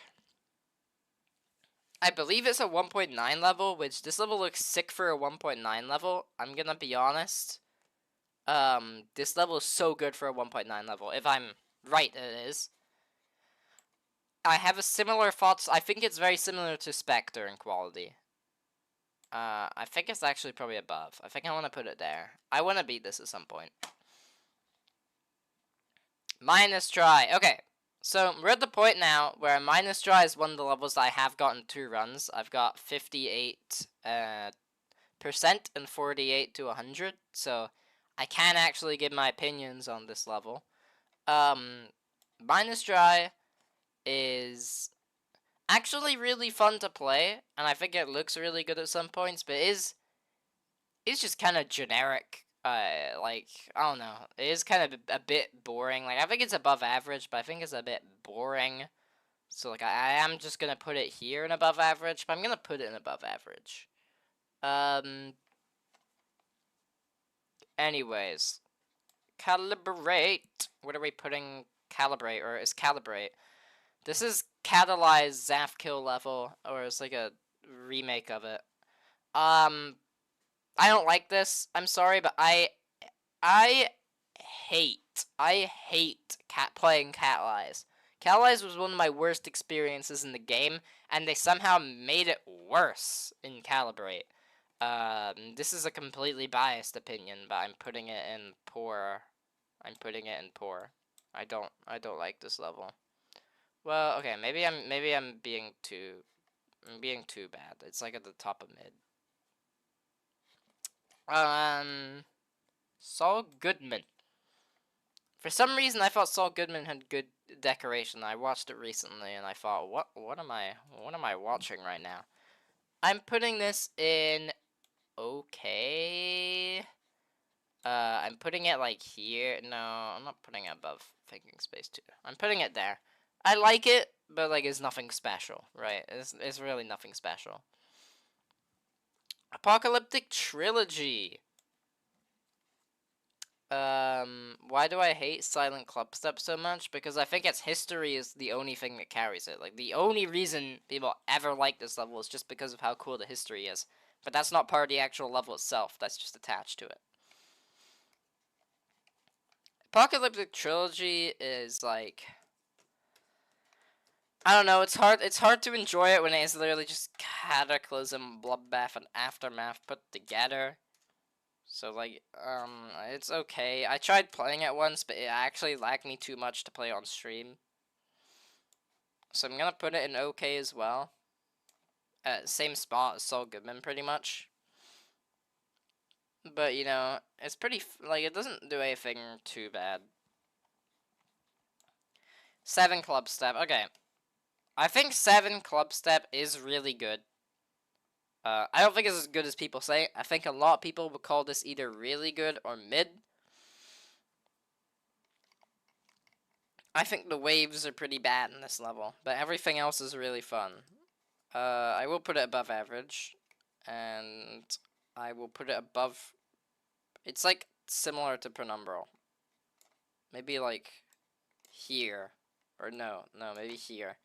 I believe it's a 1.9 level, which this level looks sick for a 1.9 level. I'm gonna be honest. This level is so good for a 1.9 level. If I'm right, it is. I have a similar thoughts. I think it's very similar to Spectre in quality. I think it's actually probably above. I think I want to put it there. I want to beat this at some point. Minus try. Okay, so we're at the point now where minus try is one of the levels that I have gotten 2 runs. I've got 58% and 48 to 100. So I can actually give my opinions on this level. Minus try is actually really fun to play, and I think it looks really good at some points, but it's just kind of generic. Like, I don't know, it is kind of a bit boring. Like, I think it's above average, but I think it's a bit boring. So, like, I am just gonna put it here in above average, but I'm gonna put it in above average. Anyways, calibrate. What are we putting calibrate, or is calibrate? This is Catalyze Zafkill level, or it's like a remake of it. I don't like this. I'm sorry, but I hate playing Catalyze. Catalyze was one of my worst experiences in the game, and they somehow made it worse in Calibrate. This is a completely biased opinion, but I'm putting it in poor. I'm putting it in poor. I don't like this level. Well, okay, maybe I'm being too bad. It's like at the top of mid. Saul Goodman. For some reason, I thought Saul Goodman had good decoration. I watched it recently, and I thought, what am I watching right now? I'm putting this in okay. I'm putting it like here. No, I'm not putting it above thinking space 2. I'm putting it there. I like it, but like it's nothing special, right? It's really nothing special. Apocalyptic Trilogy. Why do I hate Silent Clubstep so much? Because I think its history is the only thing that carries it. Like, the only reason people ever like this level is just because of how cool the history is. But that's not part of the actual level itself, that's just attached to it. Apocalyptic Trilogy is, like... I don't know, it's hard to enjoy it when it is literally just Cataclysm, Bloodbath, and Aftermath put together. So, like, it's okay. I tried playing it once, but it actually lagged me too much to play on stream. So I'm gonna put it in okay as well. Same spot as Saul Goodman, pretty much. But, you know, it's pretty, like, it doesn't do anything too bad. 7 Clubstep, okay. I think 7 Clubstep is really good. I don't think it's as good as people say. I think a lot of people would call this either really good or mid. I think the waves are pretty bad in this level, but everything else is really fun. I will put it above average, and I will put it above... It's like similar to Penumbral. Maybe like here, or no, maybe here.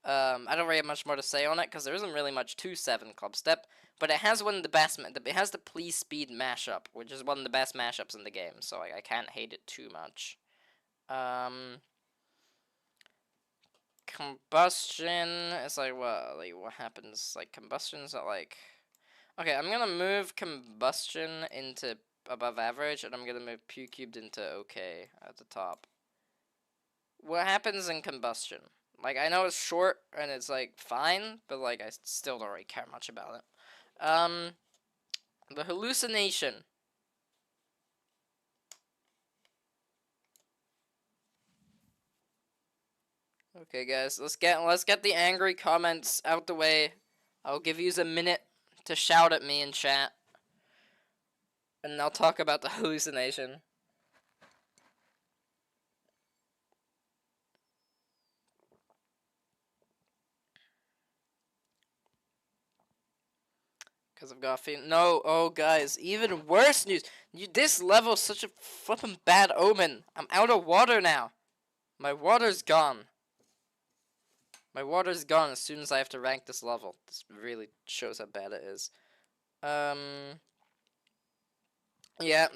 I don't really have much more to say on it because there isn't really much to 7 Clubstep, but it has one of the best. It has the Please Speed mashup, which is one of the best mashups in the game, so I can't hate it too much. Combustion is like what happens? Like combustion's not like... Okay, I'm gonna move combustion into above average, and I'm gonna move Q cubed into okay at the top. What happens in combustion? Like, I know it's short and it's like fine, but like I still don't really care much about it. The hallucination. Okay, guys, let's get the angry comments out the way. I'll give you a minute to shout at me in chat, and I'll talk about the hallucination. Because I've got a feeling. No, oh, guys, even worse news. This level's such a flippin' bad omen. I'm out of water now. My water's gone. My water's gone as soon as I have to rank this level. This really shows how bad it is. Yeah,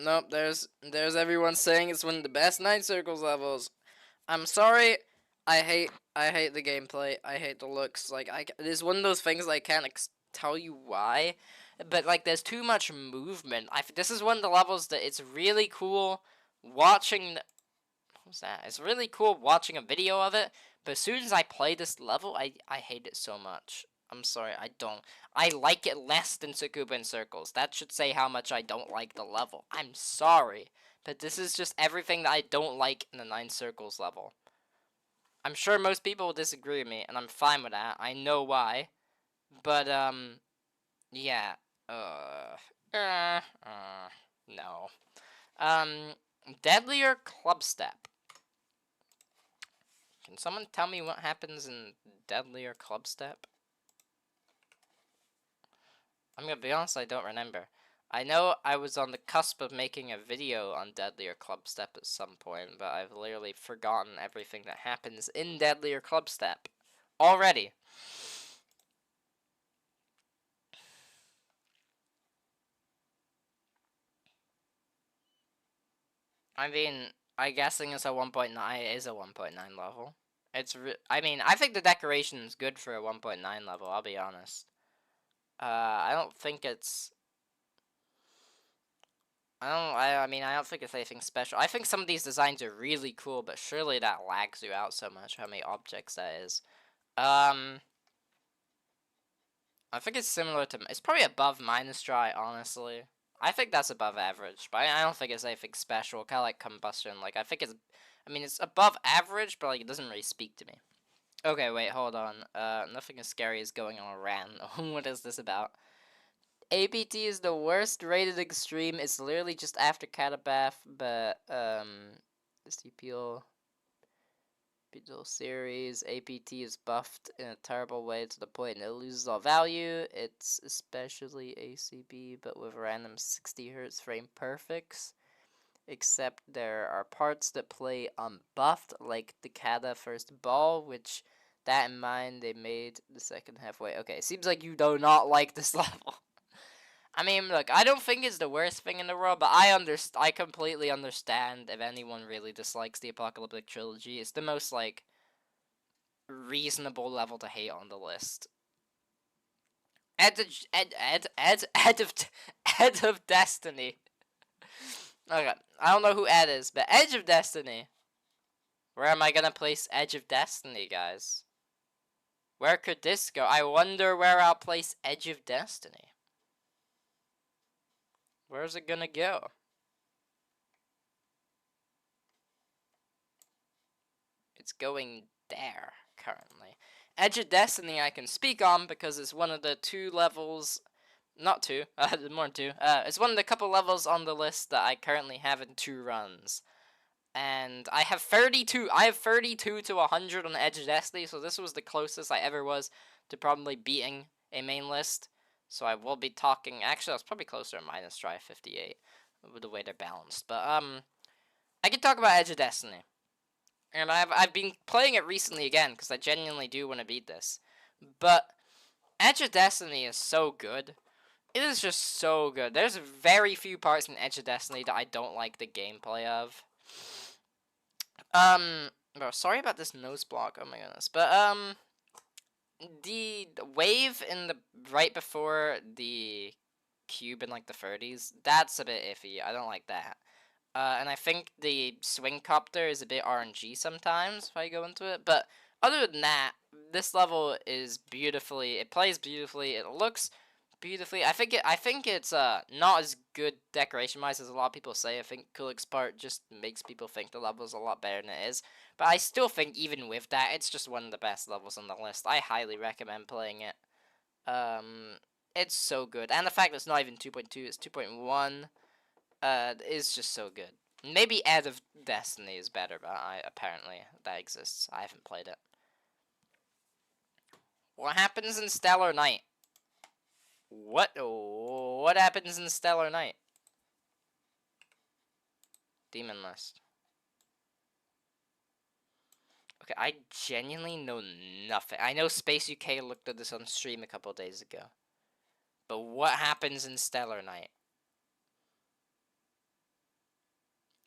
nope, there's everyone saying it's one of the best Night Circles levels. I'm sorry. I hate the gameplay. I hate the looks. Like, it is one of those things I can't tell you why, but like there's too much movement. This is one of the levels that it's really cool watching. What's that? It's really cool watching a video of it, but as soon as I play this level, I hate it so much. I'm sorry, I don't. I like it less than Sukuba Circles. That should say how much I don't like the level. I'm sorry, but this is just everything that I don't like in the 9 Circles level. I'm sure most people will disagree with me, and I'm fine with that. I know why. But, yeah. No. Deadlier Clubstep. Can someone tell me what happens in Deadlier Clubstep? I'm gonna be honest, I don't remember. I know I was on the cusp of making a video on Deadlier Clubstep at some point, but I've literally forgotten everything that happens in Deadlier Clubstep already. I mean, I'm guessing it's a 1.9. It is a 1.9 level. I mean, I think the decoration is good for a 1.9 level, I'll be honest. I don't think it's... I mean, I don't think it's anything special. I think some of these designs are really cool, but surely that lags you out so much how many objects that is. I think it's similar to... It's probably above minus dry, honestly. I think that's above average, but I don't think it's anything special. Kind of like combustion. Like, I think it's... I mean, it's above average, but, like, it doesn't really speak to me. Okay, wait, hold on. Nothing as scary as going on a rant. What is this about? APT is the worst rated extreme. It's literally just after Catabath, but, the CPL Beetle series, APT is buffed in a terrible way to the point it loses all value. It's especially ACB, but with random 60 Hz frame perfects. Except there are parts that play unbuffed, like the Kata first ball, which, that in mind, they made the second halfway. Okay, seems like you do not like this level. I mean, look, I don't think it's the worst thing in the world, but I completely understand if anyone really dislikes the Apocalyptic Trilogy. It's the most, like, reasonable level to hate on the list. Edge of Destiny. Okay, I don't know who Ed is, but Edge of Destiny. Where am I gonna place Edge of Destiny, guys? Where could this go? I wonder where I'll place Edge of Destiny. Where's it gonna go? It's going there, currently. Edge of Destiny I can speak on because it's one of the two levels... Not two, more than two. It's one of the couple levels on the list that I currently have in 2 runs. And I have 32 to 100 on Edge of Destiny, so this was the closest I ever was to probably beating a main list. So I will be talking... Actually, I was probably closer to minus try 58 with the way they're balanced. But, I can talk about Edge of Destiny. And I've been playing it recently again, because I genuinely do want to beat this. But Edge of Destiny is so good. It is just so good. There's very few parts in Edge of Destiny that I don't like the gameplay of. Bro, sorry about this nose block, oh my goodness. But, the wave in the... right before the cube in, like, the 30s, that's a bit iffy. I don't like that. And I think the swing copter is a bit RNG sometimes if I go into it. But other than that, this level is beautifully... It plays beautifully. It looks beautifully. I think it's not as good decoration-wise as a lot of people say. I think Kulik's part just makes people think the level's a lot better than it is. But I still think even with that, it's just one of the best levels on the list. I highly recommend playing it. It's so good. And the fact that it's not even 2.2, it's 2.1. Is just so good. Maybe Edge of Destiny is better, but apparently that exists. I haven't played it. What happens in Stellar Night? What happens in Stellar Night? Demon List. Okay, I genuinely know nothing. I know Space UK looked at this on stream a couple days ago. But what happens in Stellar Night?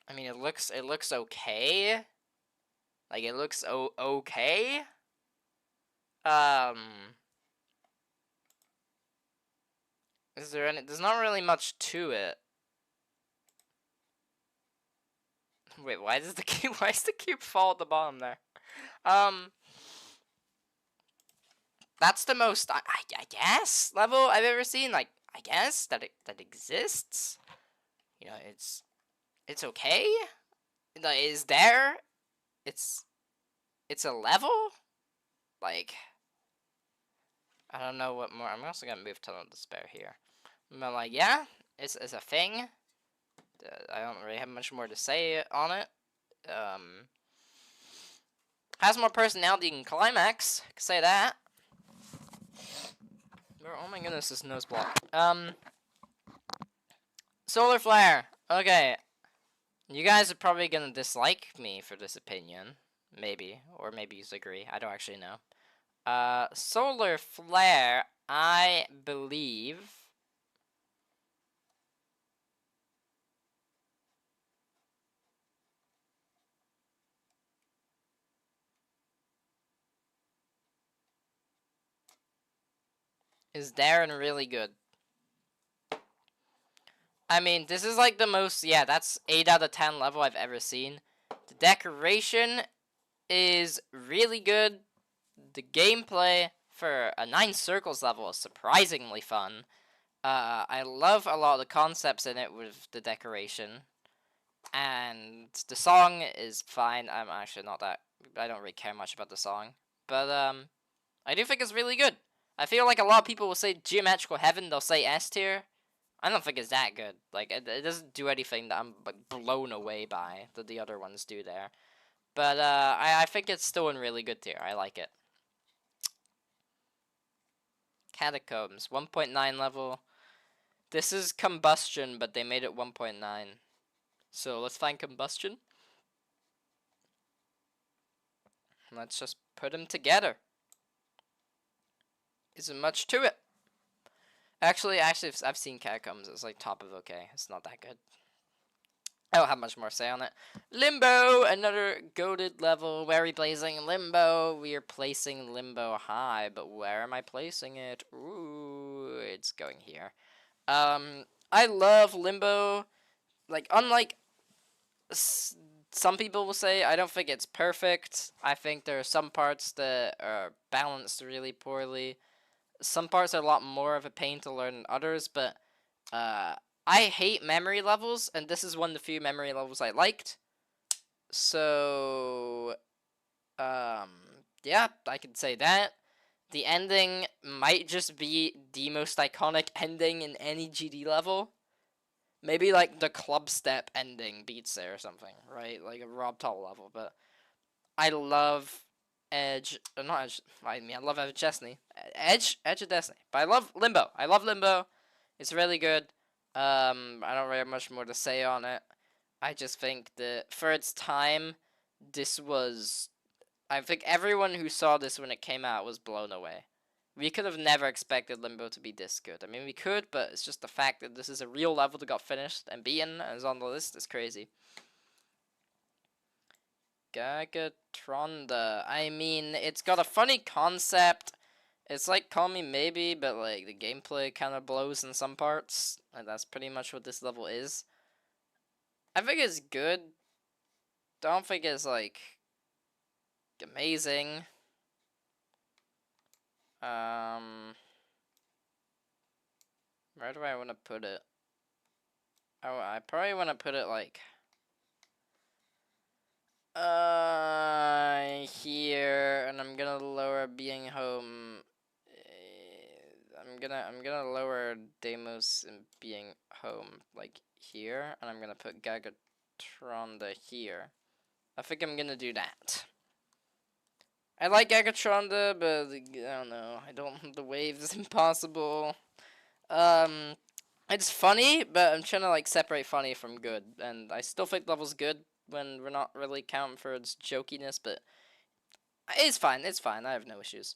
I mean, it looks okay. Like, it looks okay. Is there any... There's not really much to it. Wait, why does the cube... Why does the cube fall at the bottom there? That's the most, I guess, level I've ever seen. Like, I guess that that exists. You know, it's okay. It is there. It's a level. Like, I don't know what more. I'm also gonna move Tunnel of Despair here. But like, yeah, it's a thing. I don't really have much more to say on it. Has more personality than Climax. I can say that. Oh my goodness, this nose block. Solar Flare. Okay. You guys are probably gonna dislike me for this opinion. Maybe. Or maybe you agree. I don't actually know. Solar Flare, I believe... is there and really good. I mean, this is like the most, yeah, that's 8 out of 10 level I've ever seen. The decoration is really good. The gameplay for a 9 circles level is surprisingly fun. I love a lot of the concepts in it with the decoration. And the song is fine. I'm actually not that, I don't really care much about the song. But, I do think it's really good. I feel like a lot of people will say Geometrical Heaven, they'll say S tier. I don't think it's that good. Like, it doesn't do anything that I'm like, blown away by that the other ones do there. But I think it's still in really good tier. I like it. Catacombs, 1.9 level. This is Combustion, but they made it 1.9. So let's find Combustion. Let's just put them together. Isn't much to it. Actually, I've seen Catacombs. It's like top of okay. It's not that good. I don't have much more to say on it. Limbo, another goated level. Where are we placing Limbo? We are placing Limbo high, but where am I placing it? Ooh, it's going here. I love Limbo. Like, unlike some people will say, I don't think it's perfect. I think there are some parts that are balanced really poorly. Some parts are a lot more of a pain to learn than others, but I hate memory levels, and this is one of the few memory levels I liked. So, yeah, I can say that. The ending might just be the most iconic ending in any GD level. Maybe, like, the Clubstep ending beats it or something, right? Like a Rob Tall level, but I love Edge, not Edge, I mean, I love Edge Destiny. Edge of Destiny. But I love Limbo. I love Limbo. It's really good. I don't really have much more to say on it. I just think that for its time, this was, I think everyone who saw this when it came out was blown away. We could have never expected Limbo to be this good. I mean, we could, but it's just the fact that this is a real level that got finished and beaten and is on the list is crazy. Gagatronda. I mean, it's got a funny concept. It's like Call Me Maybe, but like the gameplay kind of blows in some parts. And that's pretty much what this level is. I think it's good. Don't think it's like amazing. Where do I want to put it? Oh, I probably want to put it like here, and I'm gonna lower Being Home. I'm gonna lower Deimos and Being Home like here, and I'm gonna put Gagatronda here. I think I'm gonna do that. I like Gagatronda, but I don't know. The wave is impossible. It's funny, but I'm trying to like separate funny from good, and I still think the level's good when we're not really counting for its jokiness, but it's fine. It's fine. I have no issues.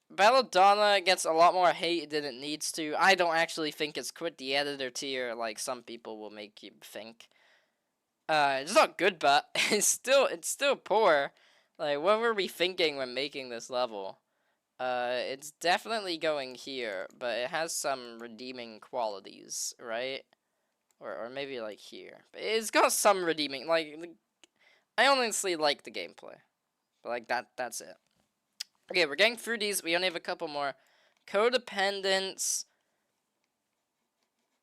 Belladonna gets a lot more hate than it needs to. I don't actually think it's quit the editor tier like some people will make you think. It's not good, but it's still poor. Like, what were we thinking when making this level? It's definitely going here, but it has some redeeming qualities, right? Or maybe like here. But it's got some redeeming, like, I honestly like the gameplay. But like that's it. Okay, we're getting through these. We only have a couple more. Codependence.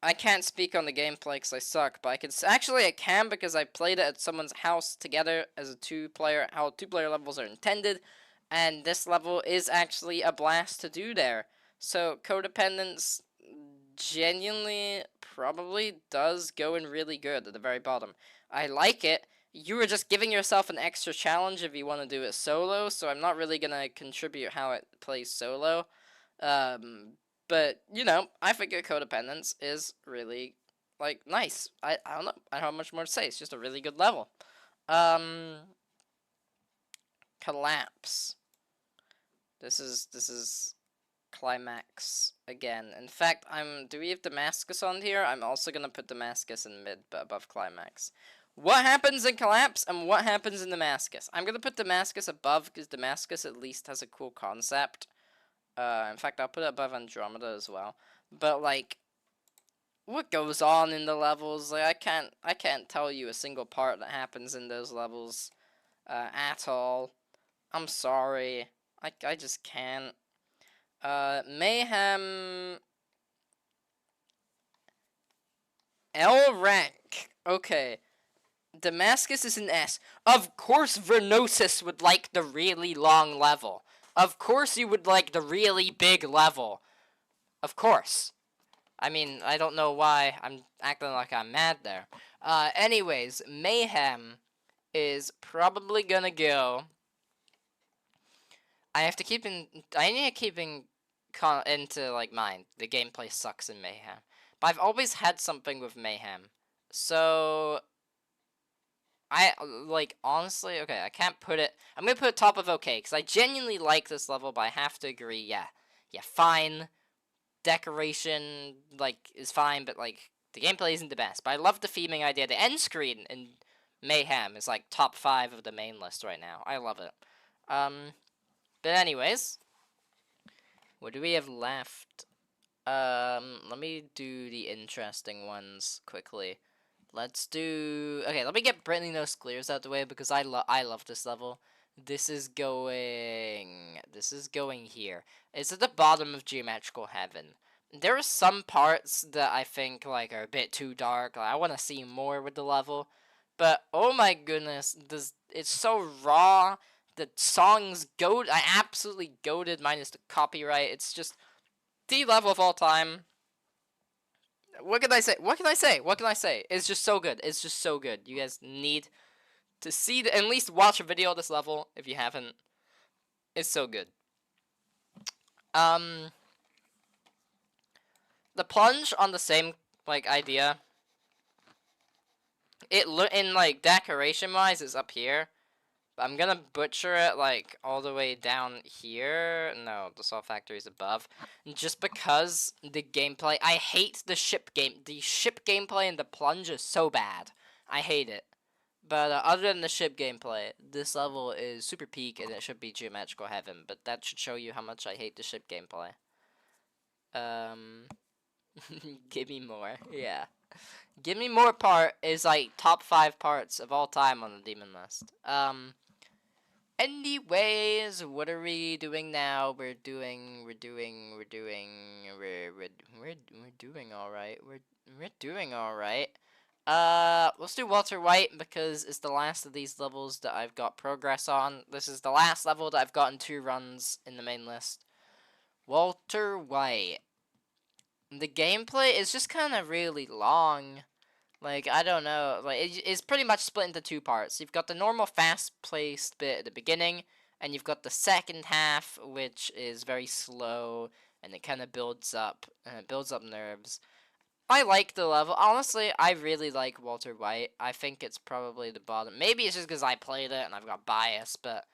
I can't speak on the gameplay because I suck, but I can actually I can because I played it at someone's house together as a two-player. How two-player levels are intended, and this level is actually a blast to do there. So Codependence genuinely probably does go in really good at the very bottom. I like it. You were just giving yourself an extra challenge if you want to do it solo, so I'm not really gonna contribute how it plays solo. But, you know, I think Codependence is really, like, nice. I don't know. I don't have much more to say. It's just a really good level. Collapse. This is Climax again. In fact, do we have Damascus on here? I'm also gonna put Damascus in mid, but above Climax. What happens in Collapse and what happens in Damascus? I'm gonna put Damascus above because Damascus at least has a cool concept. In fact, I'll put it above Andromeda as well. But, like, what goes on in the levels. Like I can't tell you a single part that happens in those levels at all. I'm sorry. I just can't. Mayhem L rank. Okay. Damascus is an S. Of course Vernosis would like the really long level. Of course you would like the really big level. Of course. I mean, I don't know why I'm acting like I'm mad there. Anyways, Mayhem is probably gonna go. I have to keep in. I need to keep into like mind. The gameplay sucks in Mayhem, but I've always had something with Mayhem. So I like honestly. Okay, I can't put it. I'm gonna put it top of okay because I genuinely like this level, but I have to agree. Yeah, fine. Decoration like is fine, but like the gameplay isn't the best. But I love the theming idea. The end screen in Mayhem is like top 5 of the main list right now. I love it. But anyways, what do we have left? Let me do the interesting ones quickly. Let's do. Okay, let me get Brittany No Clears out the way because I love this level. This is going here. It's at the bottom of Geometrical Heaven. There are some parts that I think like are a bit too dark. Like, I want to see more with the level, but oh my goodness, it's so raw. The songs goat. I absolutely goated minus the copyright. It's just the level of all time. What can I say? What can I say? What can I say? It's just so good. It's just so good. You guys need to see at least watch a video of this level if you haven't. It's so good. Um, the plunge on the same like idea. It in like decoration wise is up here. But I'm gonna butcher it like all the way down here. No, the Salt Factory is above. Just because the gameplay, I hate the ship game. The ship gameplay and the plunge is so bad. I hate it. But other than the ship gameplay, this level is super peak and it should be Geometrical Heaven. But that should show you how much I hate the ship gameplay. Give me more. Yeah. Give me more part is like top 5 parts of all time on the demon list. Anyways, what are we doing now? We're doing all right. We're doing all right. Let's do Walter White because it's the last of these levels that I've got progress on. This is the last level that I've gotten 2 runs in the main list. Walter White. The gameplay is just kind of really long. Like, I don't know. Like, it's pretty much split into 2 parts. You've got the normal fast-paced bit at the beginning, and you've got the second half, which is very slow, and it kind of builds up nerves. I like the level. Honestly, I really like Walter White. I think it's probably the bottom. Maybe it's just because I played it and I've got bias, but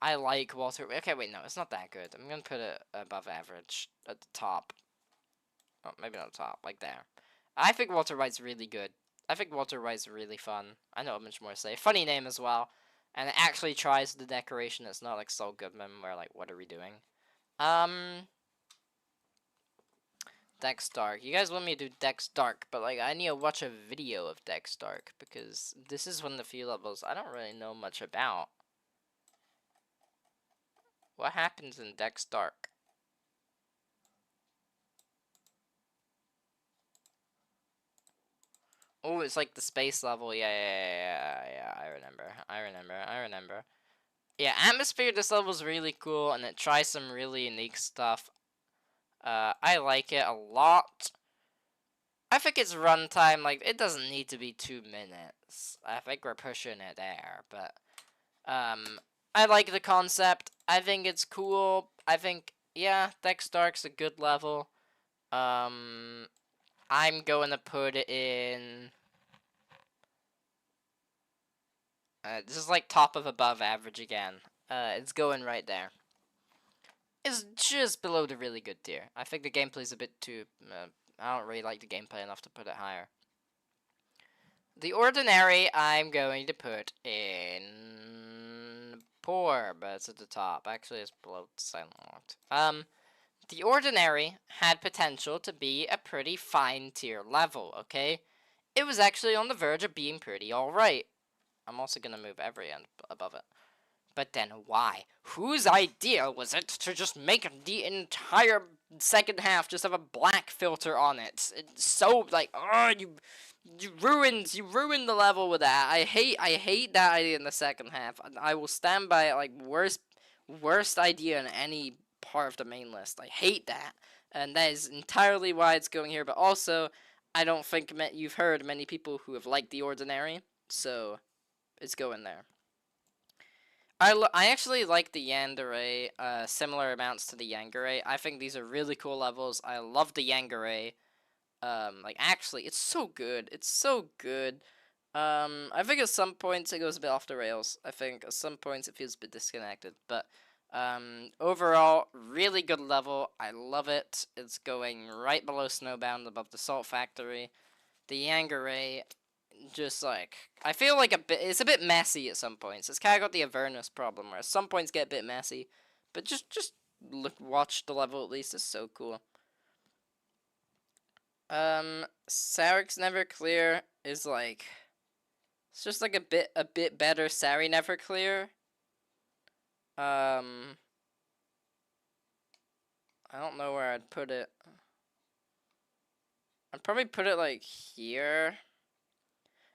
I like Walter. Okay, wait, no, it's not that good. I'm gonna put it above average at the top. Oh, maybe not the top, like there. I think Walter White's really good. I think Walter White's really fun. I know how much more to say. Funny name as well. And it actually tries the decoration. It's not like Saul Goodman where like, what are we doing? Dex Dark. You guys want me to do Dex Dark, but like I need to watch a video of Dex Dark because this is one of the few levels I don't really know much about. What happens in Dex Dark? Oh, it's like the space level. Yeah. I remember. Yeah, Atmosphere, this level is really cool, and it tries some really unique stuff. I like it a lot. I think its runtime, like, it doesn't need to be 2 minutes. I think we're pushing it there, but, I like the concept. I think it's cool. I think, yeah, Dex Dark's a good level. I'm going to put it in... this is like top of above average again. It's going right there. It's just below the really good tier. I think the gameplay's a bit too... I don't really like the gameplay enough to put it higher. The Ordinary, I'm going to put in... poor, but it's at the top. Actually, it's below Silent Locked. The Ordinary had potential to be a pretty fine tier level, okay? It was actually on the verge of being pretty alright. I'm also gonna move every end above it. But then why? Whose idea was it to just make the entire second half just have a black filter on it? It's so like, oh, you ruined the level with that. I hate that idea in the second half. I will stand by it, like worst idea in any part of the main list. I hate that, and that is entirely why it's going here. But also, I don't think you've heard many people who have liked the Ordinary, so it's going there. I actually like the Yandere, similar amounts to the Yangare. I think these are really cool levels. I love the Yangare. Like, actually, it's so good. It's so good. I think at some points it goes a bit off the rails. I think at some points it feels a bit disconnected. But, overall, really good level. I love it. It's going right below Snowbound, above the Salt Factory. The Yangare, just like, I feel like it's a bit messy at some points. It's kind of got the Avernus problem, where some points get a bit messy, but just watch the level at least. It's so cool. Sarik's Never Clear is like, it's just like a bit better Sari Never Clear. I don't know where I'd put it. I'd probably put it like here.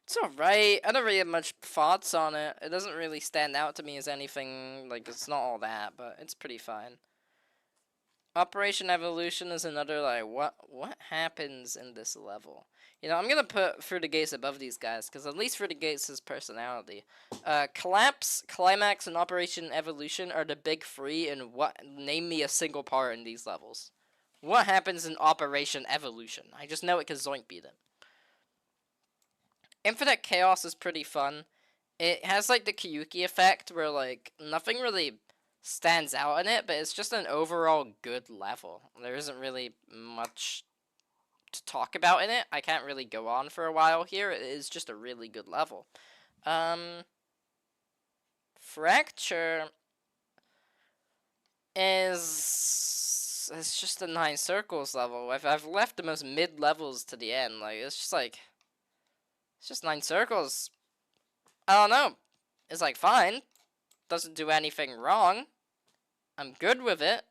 It's alright. I don't really have much thoughts on it. It doesn't really stand out to me as anything, like, it's not all that, but it's pretty fine. Operation Evolution is another, like, what happens in this level? You know, I'm gonna put Through the Gates above these guys, because at least Through the Gates has personality. Collapse, Climax, and Operation Evolution are the big three, and name me a single part in these levels. What happens in Operation Evolution? I just know it because Zoink beat it. Infinite Chaos is pretty fun. It has, like, the Kyuki effect, where, like, nothing really stands out in it, but it's just an overall good level. There isn't really much to talk about in it. I can't really go on for a while here. It is just a really good level. Fracture is... it's just a 9 circles level. I've left the most mid levels to the end. Like, it's just like... it's just 9 circles. I don't know. It's like, fine. Doesn't do anything wrong. I'm good with it.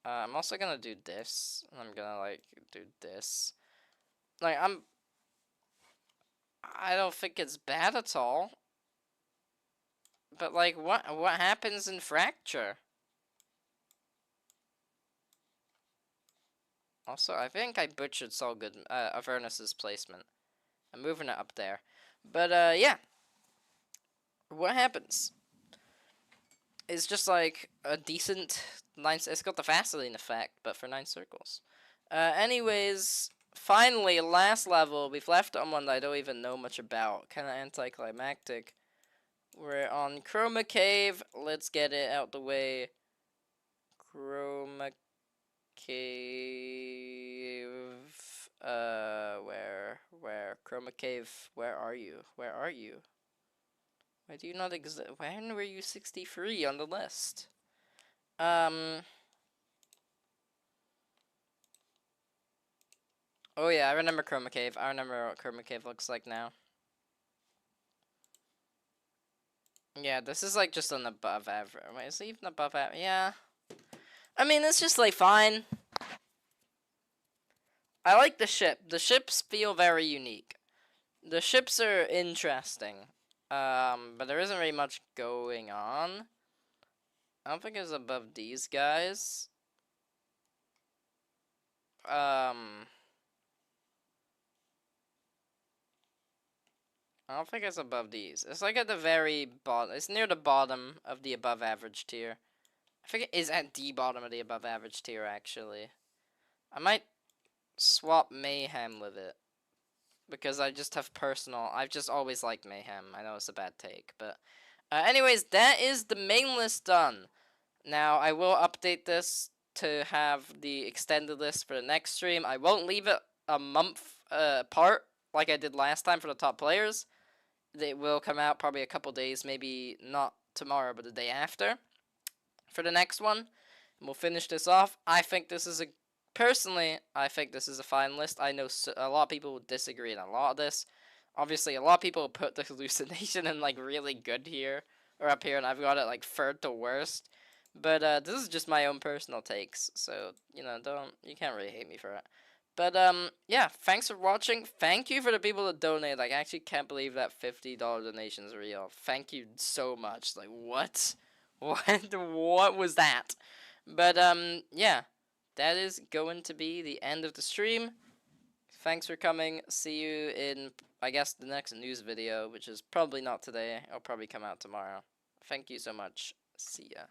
I'm also gonna do this. I'm gonna, like, do this. Like, I don't think it's bad at all. But, like, what happens in Fracture? Also, I think I butchered Avernus's placement. I'm moving it up there. But, yeah. What happens? It's just, like, a decent 9... it's got the Vaseline effect, but for 9 circles. Anyways, finally, last level. We've left on one that I don't even know much about. Kind of anticlimactic. We're on Chroma Cave. Let's get it out the way. Chroma Cave. Where? Chroma Cave, where are you? Where are you? Why do you not exist? When were you 63 on the list? Oh yeah, I remember Chroma Cave. I remember what Chroma Cave looks like now. Yeah, this is like just an above average. Wait, is it even above average? Yeah. I mean, it's just like fine. I like the ship. The ships feel very unique. The ships are interesting. But there isn't really much going on. I don't think it's above these guys. I don't think it's above these. It's like at the very bottom. It's near the bottom of the above average tier. I think it is at the bottom of the above average tier, actually. I might swap Mayhem with it. Because I just have I've just always liked Mayhem. I know it's a bad take, but... anyways, that is the main list done. Now, I will update this to have the extended list for the next stream. I won't leave it a month apart like I did last time for the top players. They will come out probably a couple days, maybe not tomorrow, but the day after for the next one. And we'll finish this off. I think this is personally, I think this is a fine list. I know a lot of people will disagree on a lot of this. Obviously, a lot of people put the hallucination in like really good here or up here, and I've got it like third to worst. But this is just my own personal takes, so you can't really hate me for it. But yeah, thanks for watching. Thank you for the people that donate. Like, I actually can't believe that $50 donation is real. Thank you so much. Like, what? What was that? But yeah, that is going to be the end of the stream. Thanks for coming. See you in, I guess, the next news video, which is probably not today. It'll probably come out tomorrow. Thank you so much. See ya.